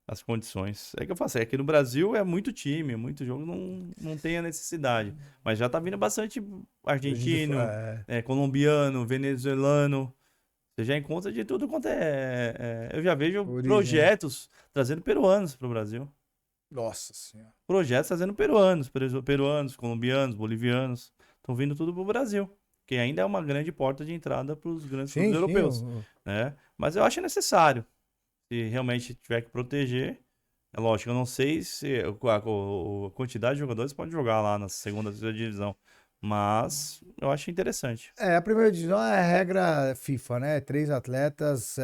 as condições. É que eu faço, aqui no Brasil é muito time, muito jogo, não tem a necessidade. Mas já tá vindo bastante argentino, colombiano, venezuelano. Você já encontra de tudo quanto eu já vejo projetos trazendo peruanos pro Brasil. Nossa Senhora. Projetos trazendo peruanos, colombianos, bolivianos. Estão vindo tudo pro Brasil. Que ainda é uma grande porta de entrada para os grandes clubes europeus. Né? Mas eu acho necessário. Se realmente tiver que proteger, é lógico, eu não sei se a quantidade de jogadores pode jogar lá na segunda, terceira divisão. Mas eu acho interessante. A primeira divisão é a regra FIFA, né? 3 atletas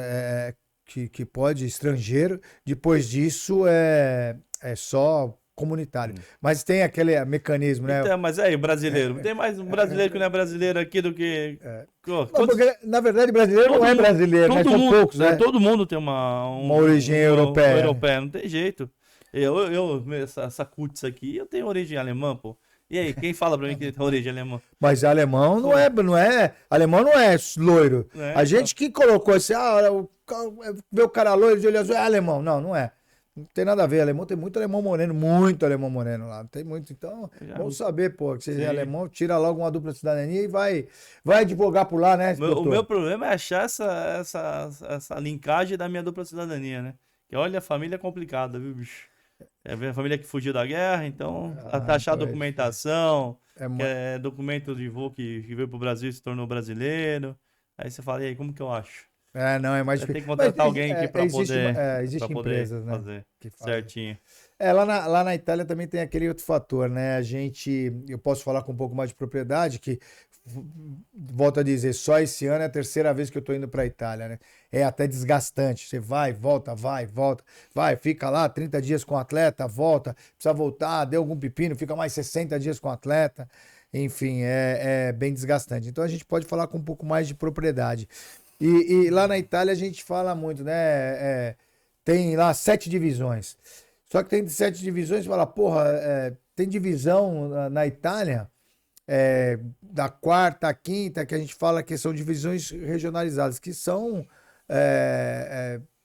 que pode estrangeiro. Depois disso é só comunitário. Mas tem aquele mecanismo, né? Então, mas o brasileiro. Tem mais um brasileiro que não é brasileiro aqui do que... Não, porque, na verdade, brasileiro não é brasileiro, né? São poucos, né? Todo mundo tem uma origem europeia. Europeia, não tem jeito. Essa cutis aqui, eu tenho origem alemã, pô. E aí, quem fala pra mim que tem origem alemã? Mas alemão não é alemão não é loiro. A gente que colocou assim, vê o cara loiro de olho azul, é alemão. Não é. Não tem nada a ver. Alemão tem muito alemão moreno lá. Não tem muito. Então, vamos saber, pô, que você é alemão, tira logo uma dupla cidadania e vai advogar por lá, né? O meu problema é achar essa linkagem da minha dupla cidadania, né? Que olha, a família é complicada, viu, bicho? É a família que fugiu da guerra, então achar documentação, documento de voo que veio pro Brasil e se tornou brasileiro. Aí você fala, e aí, como que eu acho? Não, é mais difícil. Tem que contratar alguém aqui pra poder, existem empresas, né, fazer que fazem certinho. Lá na Itália também tem aquele outro fator, né? Eu posso falar com um pouco mais de propriedade, que, volto a dizer, só esse ano é a terceira vez que eu tô indo pra Itália, né? É até desgastante. Você vai, volta, fica lá 30 dias com o atleta, volta, precisa voltar, deu algum pepino, fica mais 60 dias com o atleta. Enfim, é bem desgastante. Então a gente pode falar com um pouco mais de propriedade. E lá na Itália a gente fala muito, né? Tem lá 7 divisões. Só que tem 7 divisões, você fala, porra, tem divisão na Itália, da quarta à quinta, que a gente fala que são divisões regionalizadas, que são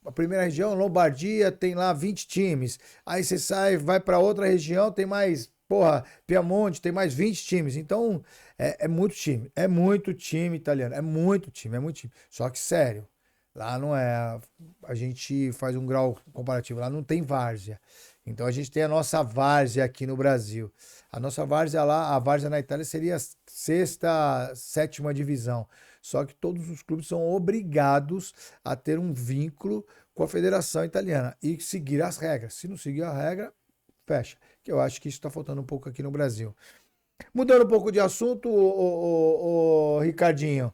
a primeira região, Lombardia, tem lá 20 times. Aí você sai, vai para outra região, tem mais, porra, Piemonte, tem mais 20 times. Então, é muito time. É muito time italiano. É muito time, é muito time. Só que, sério, lá não é. A gente faz um grau comparativo. Lá não tem várzea. Então, a gente tem a nossa várzea aqui no Brasil. A nossa várzea lá, a várzea na Itália seria a sexta, sétima divisão. Só que todos os clubes são obrigados a ter um vínculo com a Federação Italiana e seguir as regras. Se não seguir a regra, fecha. Que eu acho que isso está faltando um pouco aqui no Brasil. Mudando um pouco de assunto, ô, Ricardinho,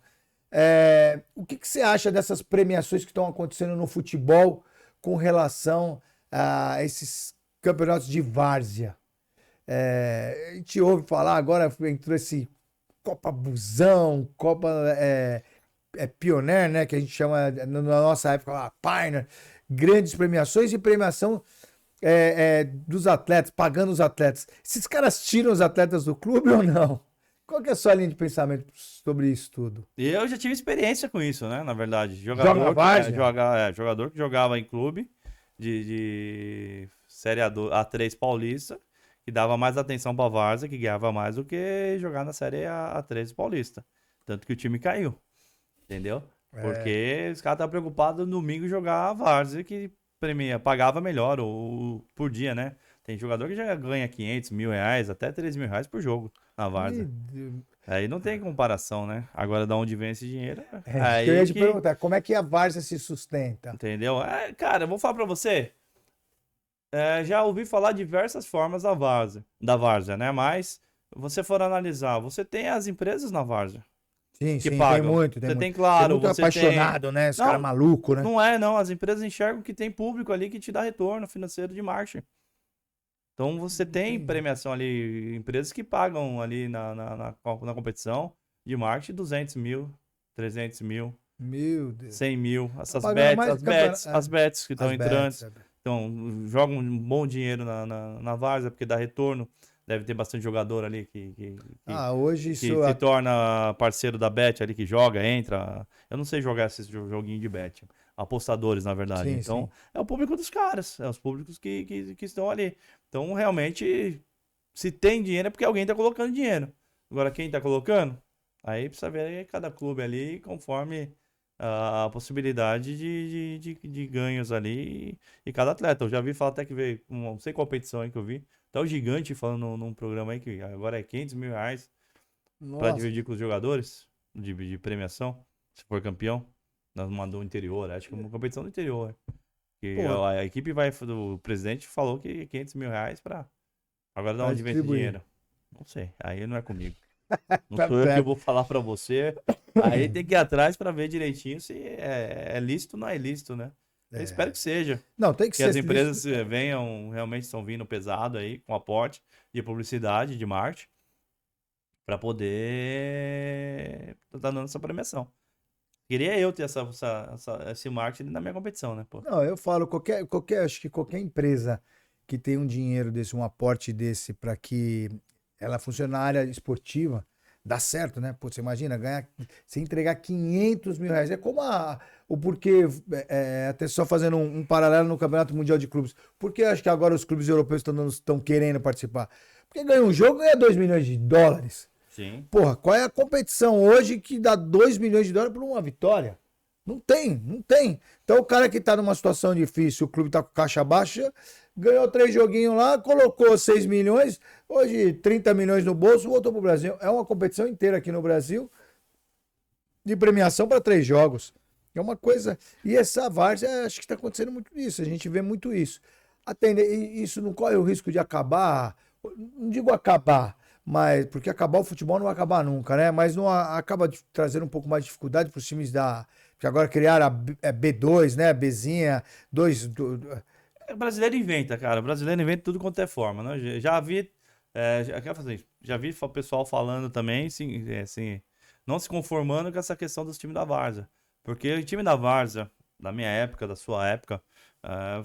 o que você acha dessas premiações que estão acontecendo no futebol com relação a esses campeonatos de várzea? A gente ouve falar agora, entrou esse Copa Busão, Copa Pioneer, né? Que a gente chama na nossa época lá, Pioneer, grandes premiações e premiação dos atletas, pagando os atletas. Esses caras tiram os atletas do clube ou não? Qual que é a sua linha de pensamento sobre isso tudo? Eu já tive experiência com isso, né? Na verdade, Joga várzea? Jogador que jogava em clube de Série A3 paulista, que dava mais atenção pra várzea, que ganhava mais do que jogar na Série A3 paulista. Tanto que o time caiu, entendeu? Porque os caras estavam preocupados no domingo jogar a várzea, que pagava melhor por dia, né? Tem jogador que já ganha 500 mil reais, até 3 mil reais por jogo na várzea. Aí não tem comparação, né? Agora, da onde vem esse dinheiro? Eu ia te perguntar, como é que a várzea se sustenta? Entendeu? Cara, eu vou falar pra você. Já ouvi falar diversas formas da várzea, né? Mas, você for analisar, você tem as empresas na várzea. Sim, que sim, pagam. tem muito. Você tem, claro, muito você apaixonado, né? Os caras malucos, né? Não. As empresas enxergam que tem público ali que te dá retorno financeiro de marketing. Então, você tem premiação ali, empresas que pagam ali na competição de marketing 200 mil, 300 mil, Meu Deus. 100 mil. Essas as bets que estão entrando. Então, jogam um bom dinheiro na várzea, porque dá retorno. Deve ter bastante jogador ali que hoje se torna parceiro da bet ali, que joga, entra. Eu não sei jogar esses joguinhos de bet. Apostadores, na verdade. Sim, então, sim. é o público dos caras. É os públicos que estão ali. Então, realmente, se tem dinheiro é porque alguém está colocando dinheiro. Agora, quem está colocando? Aí precisa ver cada clube ali, conforme a possibilidade de ganhos ali e cada atleta. Eu já vi falar até que veio, não sei qual competição aí que eu vi, até o Gigante falando num programa aí que agora é 500 mil reais para dividir com os jogadores de premiação, se for campeão. Nós mandou o interior, acho que é uma competição do interior. Que a equipe o presidente falou que 500 mil reais para agora dar onde vem esse dinheiro. Não sei, aí não é comigo. Não sou eu que vou falar pra você. Aí tem que ir atrás pra ver direitinho se é lícito ou não é lícito, né? Eu espero que seja. Não, tem que ser. Que as empresas venham, realmente estão vindo pesado aí, com aporte de publicidade, de marketing, pra poder estar dando essa premiação. Queria eu ter esse marketing na minha competição, né? Pô. Não, eu falo, acho que qualquer empresa que tem um dinheiro desse, um aporte desse para que ela funcione na área esportiva, dá certo, né? Pô, você imagina, você entregar 500 mil reais. É como o porquê, até só fazendo um paralelo no Campeonato Mundial de Clubes. Por que acho que agora os clubes europeus estão querendo participar? Porque ganha um jogo, ganha 2 milhões de dólares. Sim. Porra, qual é a competição hoje que dá 2 milhões de dólares por uma vitória? Não tem. Então o cara que tá numa situação difícil, o clube tá com caixa baixa, ganhou 3 joguinhos lá, colocou 6 milhões, hoje 30 milhões no bolso, voltou pro Brasil. É uma competição inteira aqui no Brasil de premiação para 3 jogos. É uma coisa... E essa várzea, acho que está acontecendo muito isso, a gente vê muito isso. Isso não corre o risco de acabar, não digo acabar, mas porque acabar o futebol não vai acabar nunca, né? Mas não acaba trazendo um pouco mais de dificuldade para os times que agora criaram a B2, né? Bezinha, 2... O brasileiro inventa, cara. O brasileiro inventa tudo quanto é forma, né? Já vi o pessoal falando também, assim, não se conformando com essa questão dos times da várzea. Porque o time da várzea, da minha época, da sua época,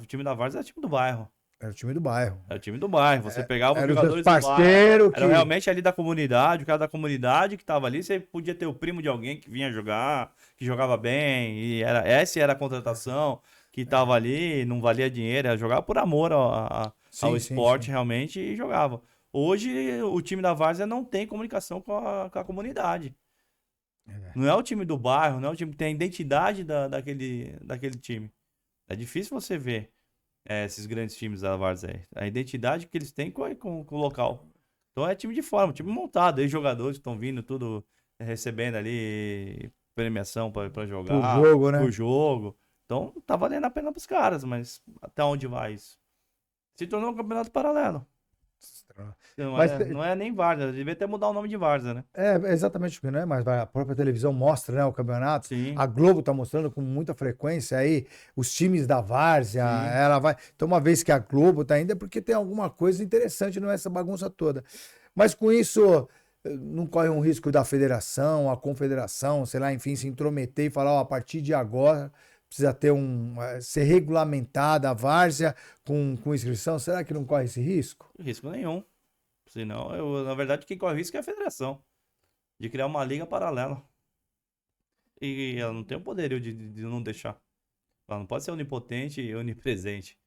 o time da várzea era o time do bairro. Era o time do bairro. Era o time do bairro. Você pegava os do jogadores bairro. Era realmente ali da comunidade, o cara da comunidade que tava ali. Você podia ter o primo de alguém que vinha jogar, que jogava bem. E essa era a contratação. que tava ali, não valia dinheiro, era jogar por amor ao esporte realmente e jogava. Hoje o time da várzea não tem comunicação com a comunidade. Não é o time do bairro, não é o time que tem a identidade daquele time. É difícil você ver esses grandes times da várzea. A identidade que eles têm com o local. Então é time de forma, time montado. Aí jogadores que estão vindo, tudo recebendo ali premiação para jogar. Por jogo, né? Por jogo. Então tá valendo a pena pros caras, mas até onde vai isso? Se tornou um campeonato paralelo. Não é nem várzea, devia até mudar o nome de várzea, né? Exatamente, porque não é mais. A própria televisão mostra, né, o campeonato. Sim. A Globo tá mostrando com muita frequência aí os times da várzea. Sim. Ela vai. Então, uma vez que a Globo tá indo, é porque tem alguma coisa interessante, não é essa bagunça toda. Mas com isso, não corre um risco da federação, a confederação, sei lá, enfim, se intrometer e falar, ó, a partir de agora precisa ter ser regulamentada a várzea com inscrição. Será que não corre esse risco? Risco nenhum. Senão, na verdade, quem corre risco é a federação. De criar uma liga paralela. E ela não tem o poder de não deixar. Ela não pode ser onipotente e onipresente.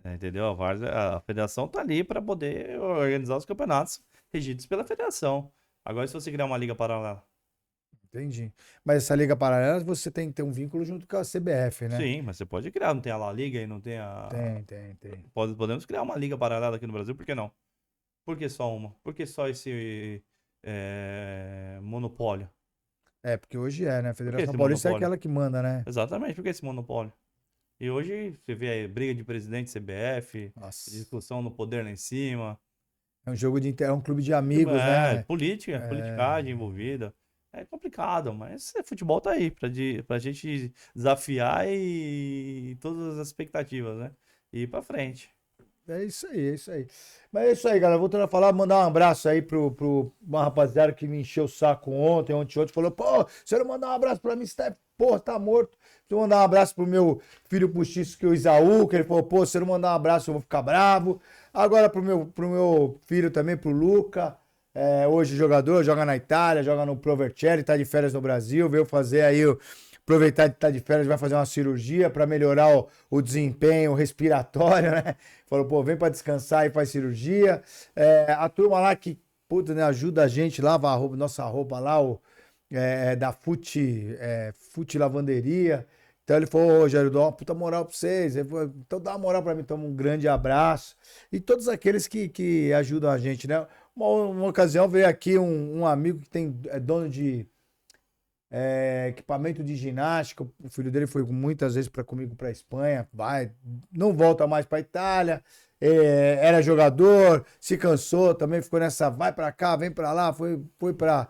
Entendeu? A federação tá ali para poder organizar os campeonatos regidos pela federação. Agora, se você criar uma liga paralela. Entendi. Mas essa liga paralela, você tem que ter um vínculo junto com a CBF, né? Sim, mas você pode criar. Não tem a La Liga e não tem a... Tem. Podemos criar uma liga paralela aqui no Brasil, por que não? Por que só uma? Por que só esse monopólio? Porque hoje né? A Federação esse Paulista monopólio? é aquela que manda, né? Exatamente, por que esse monopólio? E hoje você vê aí, briga de presidente CBF, Nossa. discussão no poder lá em cima. É um jogo é um clube de amigos, né? Politicagem envolvida. É complicado, mas futebol tá aí pra gente desafiar e todas as expectativas, né? E ir pra frente. É isso aí. Mas é isso aí, galera. Voltando a falar, mandar um abraço aí pro uma rapaziada que me encheu o saco ontem, falou, pô, você não mandar um abraço pra mim, você tá morto. Vou mandar um abraço pro meu filho postiço, que é o Isaú, que ele falou, pô, se eu não mandar um abraço, eu vou ficar bravo. Agora pro meu filho também, pro Luca, hoje jogador, joga na Itália, joga no Pro Vercelli, tá de férias no Brasil, veio fazer aí aproveitar de estar de férias, vai fazer uma cirurgia para melhorar o desempenho respiratório, né? Falou, pô, vem para descansar e faz cirurgia. A turma lá que, puta, né, ajuda a gente, lava nossa roupa lá, da Fute Lavanderia. Então ele falou, ô, Jair, dou uma puta moral pra vocês. Ele falou, então dá uma moral pra mim, toma um grande abraço. E todos aqueles que ajudam a gente, né? Uma ocasião veio aqui um amigo que é dono de equipamento de ginástica. O filho dele foi muitas vezes comigo para Espanha, não volta mais para Itália. Era jogador, se cansou, também ficou nessa, vai para cá, vem para lá, foi para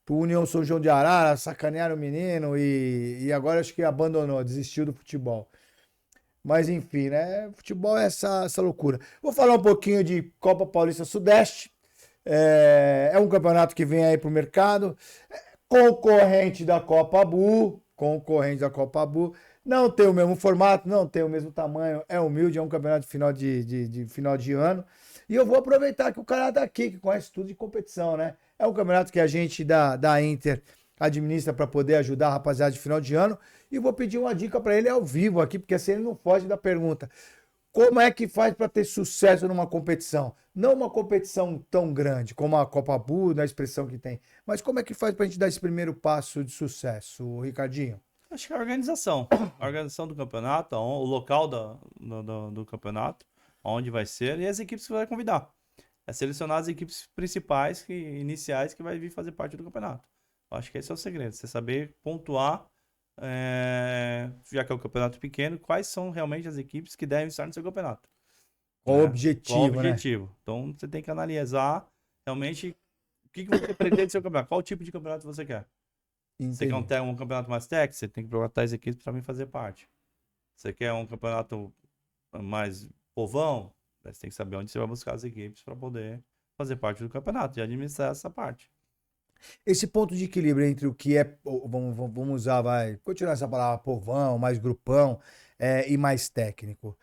o União São João de Arara, sacanearam o menino e agora acho que abandonou, desistiu do futebol. Mas enfim, né? Futebol é essa loucura. Vou falar um pouquinho de Copa Paulista Sudeste. É um campeonato que vem aí pro mercado. Concorrente da Copa Bu, não tem o mesmo formato, não tem o mesmo tamanho, é humilde, é um campeonato de final de ano. E eu vou aproveitar que o cara tá aqui, que conhece tudo de competição, né? É um campeonato que a gente da Inter administra para poder ajudar a rapaziada de final de ano. E vou pedir uma dica para ele ao vivo aqui, porque assim ele não foge da pergunta. Como é que faz para ter sucesso numa competição? Não uma competição tão grande como a Copa Bu, na expressão que tem, mas como é que faz para a gente dar esse primeiro passo de sucesso, Ricardinho? Acho que é a organização. A organização do campeonato, o local do campeonato, onde vai ser e as equipes que vai convidar. É selecionar as equipes principais, iniciais, que vai vir fazer parte do campeonato. Acho que esse é o segredo. Você saber pontuar, já que é um campeonato pequeno, quais são realmente as equipes que devem estar no seu campeonato. Qual o objetivo, Qual o objetivo? Né? Então você tem que analisar realmente o que você pretende do seu campeonato. Qual tipo de campeonato você quer? Entendi. Você quer um campeonato mais técnico? Você tem que procurar tais equipes para mim fazer parte. Você quer um campeonato mais povão? Você tem que saber onde você vai buscar as equipes para poder fazer parte do campeonato e administrar essa parte. Esse ponto de equilíbrio entre o que vamos usar, vai continuar essa palavra, povão, mais grupão e mais técnico.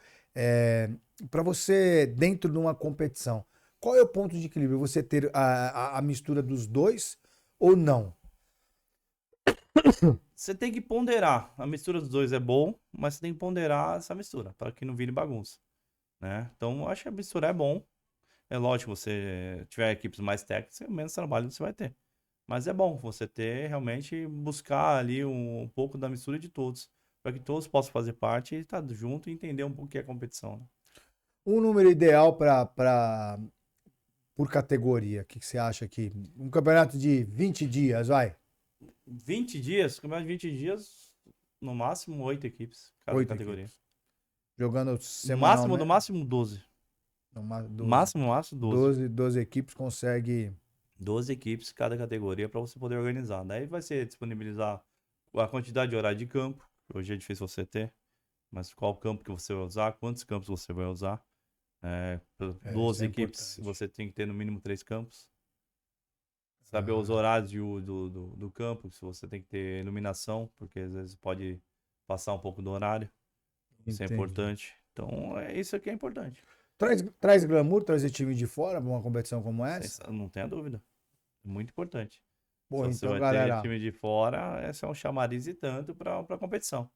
Para você, dentro de uma competição, qual é o ponto de equilíbrio? Você ter a mistura dos dois ou não? você tem que ponderar. A mistura dos dois é bom, mas você tem que ponderar essa mistura, para que não vire bagunça, né? Então, eu acho que a mistura é bom. É lógico, você tiver equipes mais técnicas, menos trabalho você vai ter. Mas é bom você ter, realmente, buscar ali um pouco da mistura de todos, para que todos possam fazer parte e estar junto e entender um pouco o que é competição, né? Um número ideal por categoria. O que você acha aqui? Um campeonato de 20 dias, vai. 20 dias, campeonato de 20 dias, no máximo 8 equipes, cada 8 categoria. equipes. Jogando No semanalmente. máximo 12. No 12. Máximo 12. 12 equipes consegue. 12 equipes cada categoria para você poder organizar. Daí vai ser disponibilizar a quantidade de horário de campo. Hoje é difícil você ter, mas qual campo que você vai usar, quantos campos você vai usar. Isso 12 é equipes, importante. você tem que ter no mínimo 3 campos. Saber os horários do campo, se você tem que ter iluminação, porque às vezes pode passar um pouco do horário. Isso é Entendi. importante. Então, isso aqui é importante. Traz glamour, trazer time de fora para uma competição como essa? Não tenha dúvida. Muito importante. Pô, Se você então, vai ter galera. time de fora, esse é um chamariz e tanto para a competição.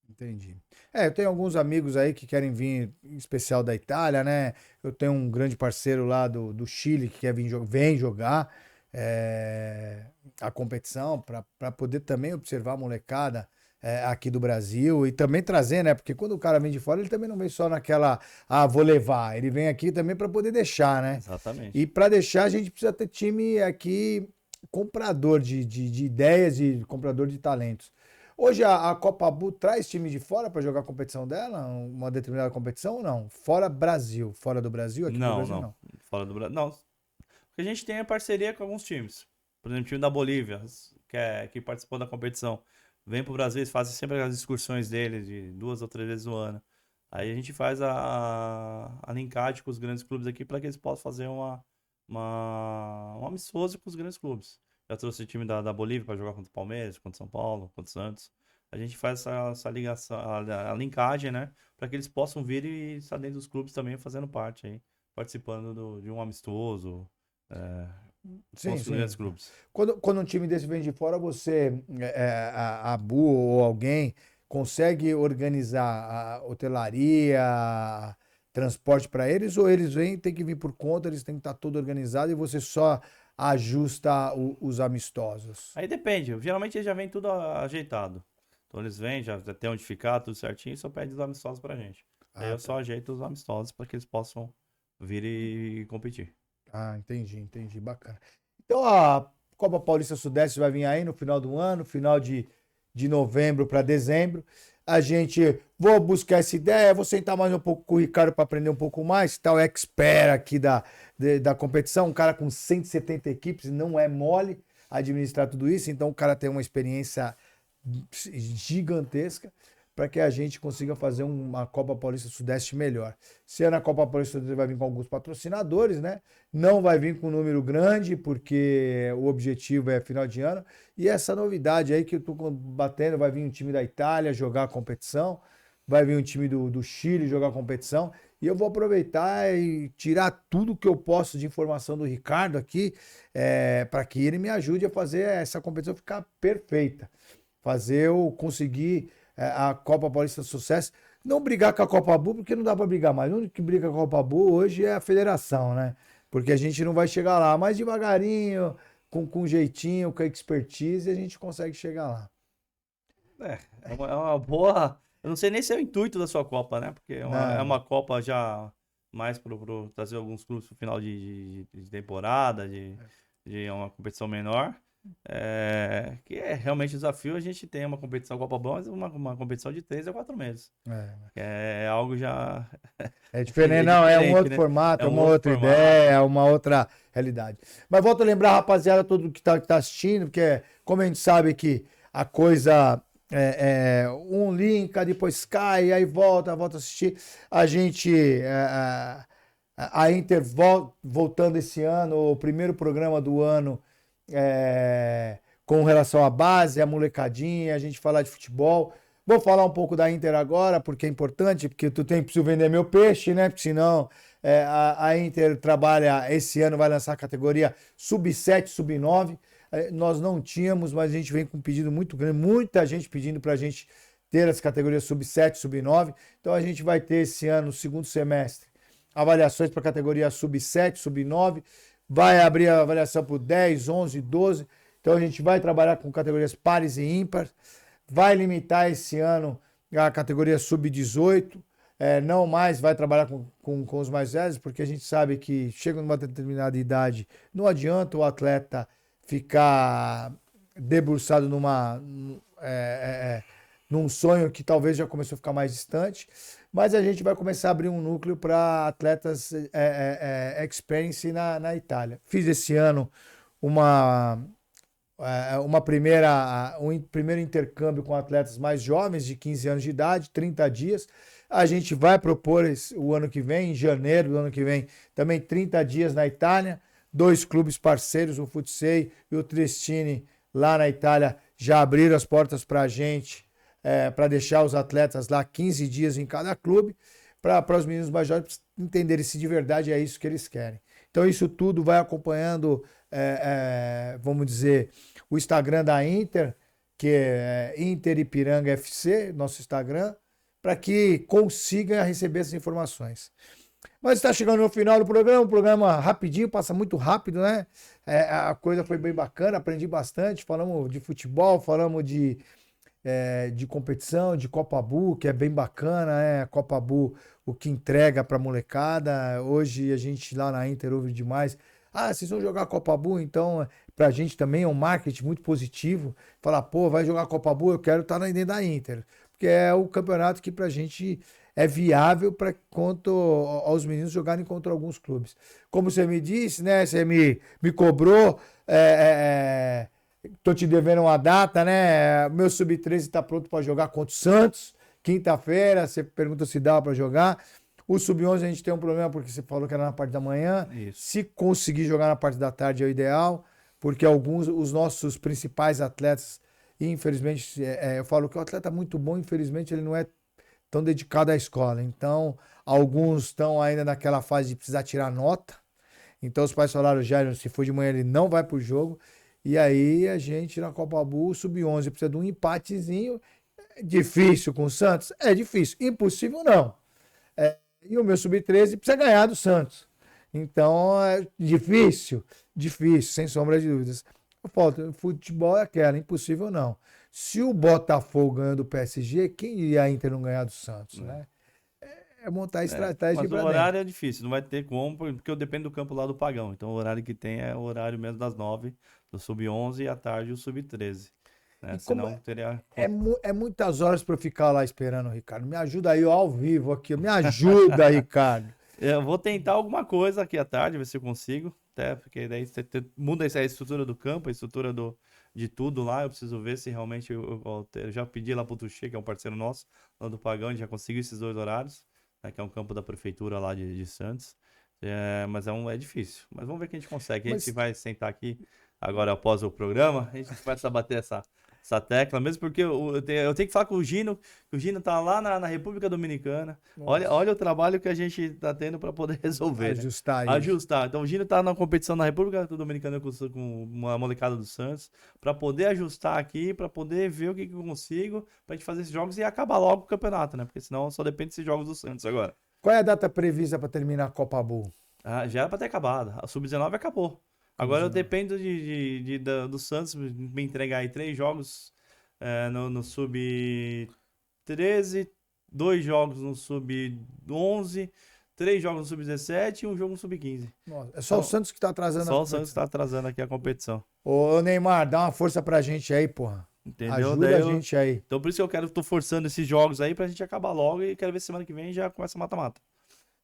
Entendi. Eu tenho alguns amigos aí que querem vir, em especial da Itália, né? Eu tenho um grande parceiro lá do Chile que quer vir, vem jogar a competição para poder também observar a molecada aqui do Brasil e também trazer, né? Porque quando o cara vem de fora, ele também não vem só naquela, vou levar. Ele vem aqui também para poder deixar, né? Exatamente. E para deixar, a gente precisa ter time aqui comprador de ideias e comprador de talentos. Hoje a Copa Bu traz time de fora para jogar a competição dela, uma determinada competição ou não? Fora Brasil, fora do Brasil, aqui pro Brasil não. Fora do Brasil. Não. O que a gente tem é parceria com alguns times. Por exemplo, o time da Bolívia, que participou da competição. Vem pro Brasil, eles fazem sempre as excursões deles, de 2 ou 3 vezes no ano. Aí a gente faz a linkagem com os grandes clubes aqui para que eles possam fazer um amistoso com os grandes clubes. Já trouxe o time da Bolívia para jogar contra o Palmeiras, contra o São Paulo, contra o Santos. A gente faz essa ligação, a linkagem, né? Para que eles possam vir e estar dentro dos clubes também fazendo parte aí, participando de um amistoso com os grandes clubes. Quando um time desse vem de fora, você, a Bu ou alguém, consegue organizar a hotelaria, transporte para eles, ou eles vêm, tem que vir por conta, eles têm que estar tudo organizado e você só ajusta os amistosos? Aí depende, geralmente eles já vem tudo ajeitado. Então eles vêm, já tem onde ficar, tudo certinho, e só pede os amistosos pra gente. Aí eu só ajeito os amistosos para que eles possam vir e competir. Entendi, bacana. Então a Copa Paulista Sudeste vai vir aí no final do ano, final de novembro para dezembro. Vou buscar essa ideia, vou sentar mais um pouco com o Ricardo para aprender um pouco mais, tal expert aqui da competição, um cara com 170 equipes, não é mole administrar tudo isso, então o cara tem uma experiência gigantesca para que a gente consiga fazer uma Copa Paulista Sudeste melhor. Se é na Copa Paulista Sudeste vai vir com alguns patrocinadores, né? Não vai vir com um número grande, porque o objetivo é final de ano. E essa novidade aí que eu tô batendo, vai vir um time da Itália jogar a competição, vai vir um time do Chile jogar a competição, e eu vou aproveitar e tirar tudo que eu posso de informação do Ricardo aqui, para que ele me ajude a fazer essa competição ficar perfeita. Fazer eu conseguir a Copa Paulista de Sucesso. Não brigar com a Copa Bu, porque não dá para brigar mais. O único que briga com a Copa Bu hoje é a federação, né? Porque a gente não vai chegar lá. Mas devagarinho, com jeitinho, com expertise, a gente consegue chegar lá. É uma boa... Eu não sei nem se é o intuito da sua Copa, né? Porque é uma Copa já mais para trazer alguns clubes para o final de temporada, de uma competição menor. Que é realmente desafio. A gente tem uma competição Copa Boa, mas uma competição de 3 a 4 meses. É algo já... É diferente, não, é um outro, né? Formato, é uma outra ideia, é uma outra realidade. Mas volto a lembrar, rapaziada, todo que tá assistindo, porque como a gente sabe que a coisa um link, depois cai, aí volta a assistir. A gente... a Inter voltando esse ano, o primeiro programa do ano, com relação à base, a molecadinha, a gente falar de futebol. Vou falar um pouco da Inter agora, porque é importante, porque preciso vender meu peixe, né? Porque senão a Inter trabalha, esse ano vai lançar a categoria sub-7, sub-9. Nós não tínhamos, mas a gente vem com um pedido muito grande, muita gente pedindo para a gente ter as categorias sub-7, sub-9. Então a gente vai ter esse ano, no segundo semestre, avaliações para a categoria sub-7, sub-9. Vai abrir a avaliação por 10, 11, 12. Então a gente vai trabalhar com categorias pares e ímpares. Vai limitar esse ano a categoria sub-18. Não mais vai trabalhar com os mais velhos, porque a gente sabe que chega numa determinada idade, não adianta o atleta ficar debruçado num sonho que talvez já começou a ficar mais distante, mas a gente vai começar a abrir um núcleo para atletas experience na Itália. Fiz esse ano um primeiro intercâmbio com atletas mais jovens, de 15 anos de idade, 30 dias. A gente vai propor o ano que vem, em janeiro do ano que vem, também 30 dias na Itália. 2 clubes parceiros, o Futsei e o Triestini, lá na Itália, já abriram as portas para a gente, para deixar os atletas lá 15 dias em cada clube, para os meninos mais jovens entenderem se de verdade é isso que eles querem. Então isso tudo vai acompanhando, vamos dizer, o Instagram da Inter, que é Inter Ipiranga FC, nosso Instagram, para que consiga receber essas informações. Mas está chegando no final do programa, o programa rapidinho, passa muito rápido, né? A coisa foi bem bacana, aprendi bastante, falamos de futebol, falamos de competição, de Copa Bu, que é bem bacana, né? A Copa Bu, o que entrega para a molecada. Hoje a gente lá na Inter ouve demais. Vocês vão jogar a Copa Bu, então pra gente também é um marketing muito positivo. Falar, pô, vai jogar a Copa Bu, eu quero estar dentro da Inter. Porque é o campeonato que pra gente é viável para quanto aos meninos jogarem contra alguns clubes. Como você me disse, né? Você me cobrou, tô te devendo uma data, né? Meu Sub-13 está pronto para jogar contra o Santos, quinta-feira. Você pergunta se dá para jogar. O Sub-11 a gente tem um problema porque você falou que era na parte da manhã. Isso. Se conseguir jogar na parte da tarde é o ideal, porque os nossos principais atletas, infelizmente, eu falo que o atleta é muito bom, infelizmente ele não é tão dedicado à escola. Então, alguns estão ainda naquela fase de precisar tirar nota. Então, os pais falaram, Jair, se for de manhã ele não vai pro jogo. E aí, a gente na Copa Bu, Sub-11, precisa de um empatezinho. Difícil com o Santos? É difícil. Impossível, não. E o meu Sub-13 precisa ganhar do Santos. Então, é difícil, sem sombra de dúvidas. Futebol é aquela, impossível não. Se o Botafogo ganhando do PSG, quem iria a Inter não ganhar do Santos, né? É montar estratégia mas pra o horário dentro. é difícil, não vai ter como, porque eu dependo do campo lá do Pagão. Então o horário que tem é o horário mesmo das 9 do Sub-11 e à tarde o Sub-13. Né? Senão teria... É muitas horas para eu ficar lá esperando, Ricardo. Me ajuda aí, ó, ao vivo aqui. Me ajuda, Ricardo. Eu vou tentar alguma coisa aqui à tarde, ver se eu consigo. Até porque daí você muda a estrutura do campo, a estrutura de tudo lá. Eu preciso ver se realmente eu já pedi lá pro Tuxê, que é um parceiro nosso, lá do Pagão, a gente já conseguiu esses 2 horários, né, que é um campo da prefeitura lá de Santos. Mas é difícil. Mas vamos ver o que a gente consegue. A gente vai sentar aqui agora após o programa, a gente começa a bater essa tecla, mesmo porque eu tenho que falar com o Gino, que o Gino tá lá na República Dominicana. Olha o trabalho que a gente tá tendo para poder resolver. Ajustar né? isso. Ajustar. Então o Gino tá na competição na República Dominicana com uma molecada do Santos, para poder ajustar aqui, para poder ver o que eu consigo, pra gente fazer esses jogos e acabar logo o campeonato, né? Porque senão só depende desses jogos do Santos agora. Qual é a data prevista para terminar a Copa Bu? Já era para ter acabado. A Sub-19 acabou. Agora eu dependo do Santos me entregar aí 3 jogos no Sub-13, 2 jogos no Sub-11, 3 jogos no Sub-17 e um jogo no Sub-15. É só o Santos que tá atrasando Só o Santos está atrasando aqui a competição. Ô, Neymar, dá uma força pra gente aí, porra. Entendeu? Ajuda a gente aí. Então por isso que tô forçando esses jogos aí pra gente acabar logo e quero ver semana que vem já começa mata-mata.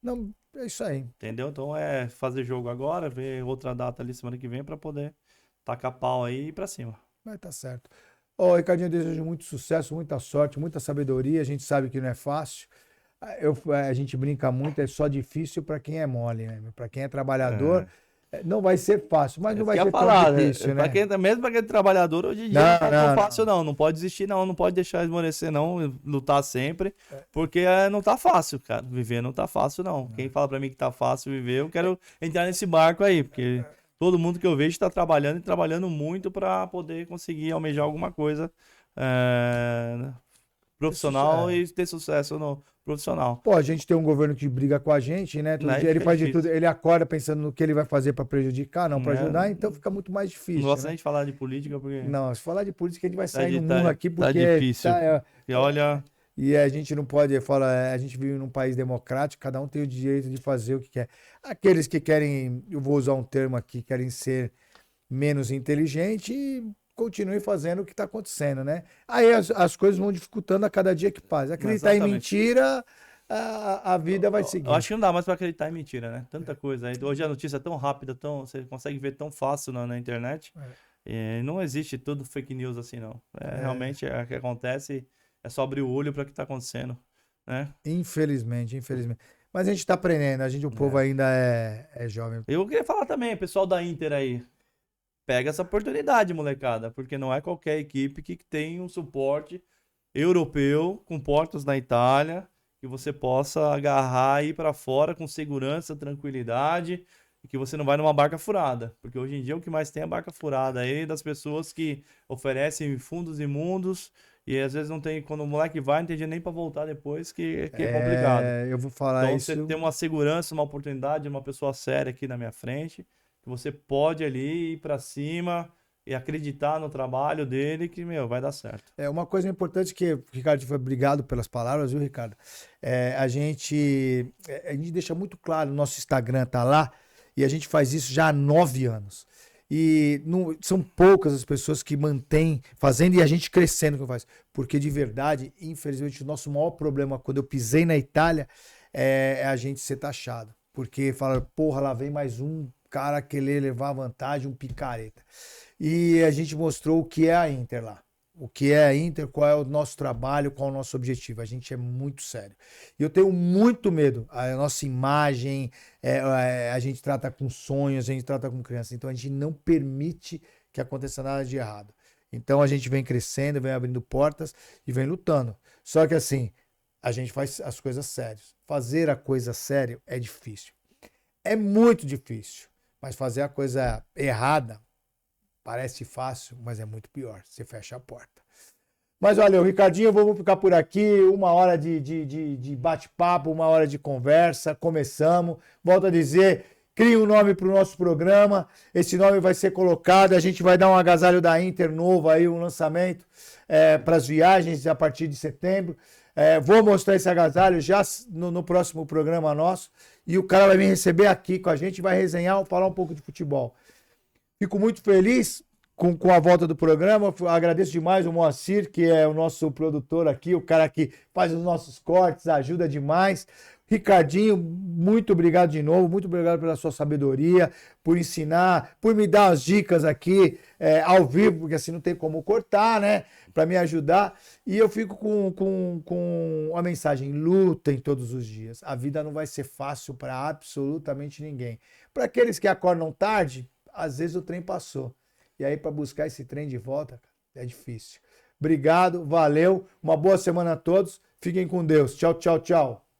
Não, é isso aí. Entendeu? Então é fazer jogo agora, ver outra data ali semana que vem pra poder tacar pau aí e ir pra cima. Vai tá certo. Ô, Ricardinho, eu desejo muito sucesso, muita sorte, muita sabedoria. A gente sabe que não é fácil. A gente brinca muito, é só difícil para quem é mole, né? Para quem é trabalhador, não vai ser fácil, mas não vai ser tão difícil, né? Mesmo para quem é trabalhador, hoje em dia não tá tão fácil, não. Não pode desistir, não pode deixar esmorecer, não. Lutar sempre, porque não tá fácil, cara. Viver não tá fácil, não. Quem fala para mim que tá fácil viver, eu quero entrar nesse barco aí, porque... todo mundo que eu vejo está trabalhando e trabalhando muito para poder conseguir almejar alguma coisa profissional e ter sucesso no profissional. Pô, a gente tem um governo que briga com a gente, né? Todo dia ele faz de tudo, ele acorda pensando no que ele vai fazer para prejudicar, não para ajudar, então fica muito mais difícil. Não gosto né? nem de falar de política, porque. Não, se falar de política, a gente vai sair no mundo aqui, porque. Tá difícil. E olha. E a gente não pode, a gente vive num país democrático, cada um tem o direito de fazer o que quer. Aqueles que querem, eu vou usar um termo aqui, querem ser menos inteligentes, continuem fazendo o que está acontecendo, né? Aí as coisas vão dificultando a cada dia que passa. Acreditar em mentira, a vida vai seguir. Eu acho que não dá mais para acreditar em mentira, né? Tanta coisa. Hoje a notícia é tão rápida, você consegue ver tão fácil na internet. E não existe tudo fake news assim, não. Realmente o que acontece é só abrir o olho para o que está acontecendo, né? Infelizmente. Mas a gente está aprendendo, o povo ainda é jovem. Eu queria falar também, pessoal da Inter aí. Pega essa oportunidade, molecada, porque não é qualquer equipe que tem um suporte europeu com portas na Itália que você possa agarrar e ir para fora com segurança, tranquilidade e que você não vai numa barca furada, porque hoje em dia o que mais tem é barca furada aí das pessoas que oferecem fundos imundos e às vezes não tem, quando o moleque vai, não tem dinheiro nem para voltar depois, que é complicado. Eu vou falar então, isso. Você tem uma segurança, uma oportunidade, uma pessoa séria aqui na minha frente, que você pode ali ir para cima e acreditar no trabalho dele que, vai dar certo. Uma coisa importante que, Ricardo, foi obrigado pelas palavras, viu, Ricardo? A gente deixa muito claro, o nosso Instagram tá lá, e a gente faz isso já há 9 anos. E são poucas as pessoas que mantêm fazendo e a gente crescendo que faz. Porque de verdade, infelizmente, o nosso maior problema quando eu pisei na Itália é a gente ser taxado. Porque fala, porra, lá vem mais um cara querer levar vantagem, um picareta. E a gente mostrou o que é a Inter lá. O que é a Inter, qual é o nosso trabalho, qual é o nosso objetivo. A gente é muito sério. E eu tenho muito medo. A nossa imagem, a gente trata com sonhos, a gente trata com crianças. Então a gente não permite que aconteça nada de errado. Então a gente vem crescendo, vem abrindo portas e vem lutando. Só que assim, a gente faz as coisas sérias. Fazer a coisa séria é difícil. É muito difícil. Mas fazer a coisa errada parece fácil, mas é muito pior. Você fecha a porta. Mas valeu, Ricardinho, vamos ficar por aqui. 1 hora de bate-papo, 1 hora de conversa. Começamos. Volto a dizer, crie um nome para o nosso programa. Esse nome vai ser colocado. A gente vai dar um agasalho da Inter novo aí, um lançamento para as viagens a partir de setembro. Vou mostrar esse agasalho já no próximo programa nosso. E o cara vai me receber aqui com a gente, vai resenhar, falar um pouco de futebol. Fico muito feliz com a volta do programa. Agradeço demais o Moacir, que é o nosso produtor aqui, o cara que faz os nossos cortes, ajuda demais. Ricardinho, muito obrigado de novo, muito obrigado pela sua sabedoria, por ensinar, por me dar as dicas aqui ao vivo, porque assim não tem como cortar, né? Para me ajudar. E eu fico com a mensagem: lutem todos os dias. A vida não vai ser fácil para absolutamente ninguém. Para aqueles que acordam tarde, às vezes o trem passou. E aí, para buscar esse trem de volta, é difícil. Obrigado, valeu. Uma boa semana a todos. Fiquem com Deus. Tchau, tchau, tchau.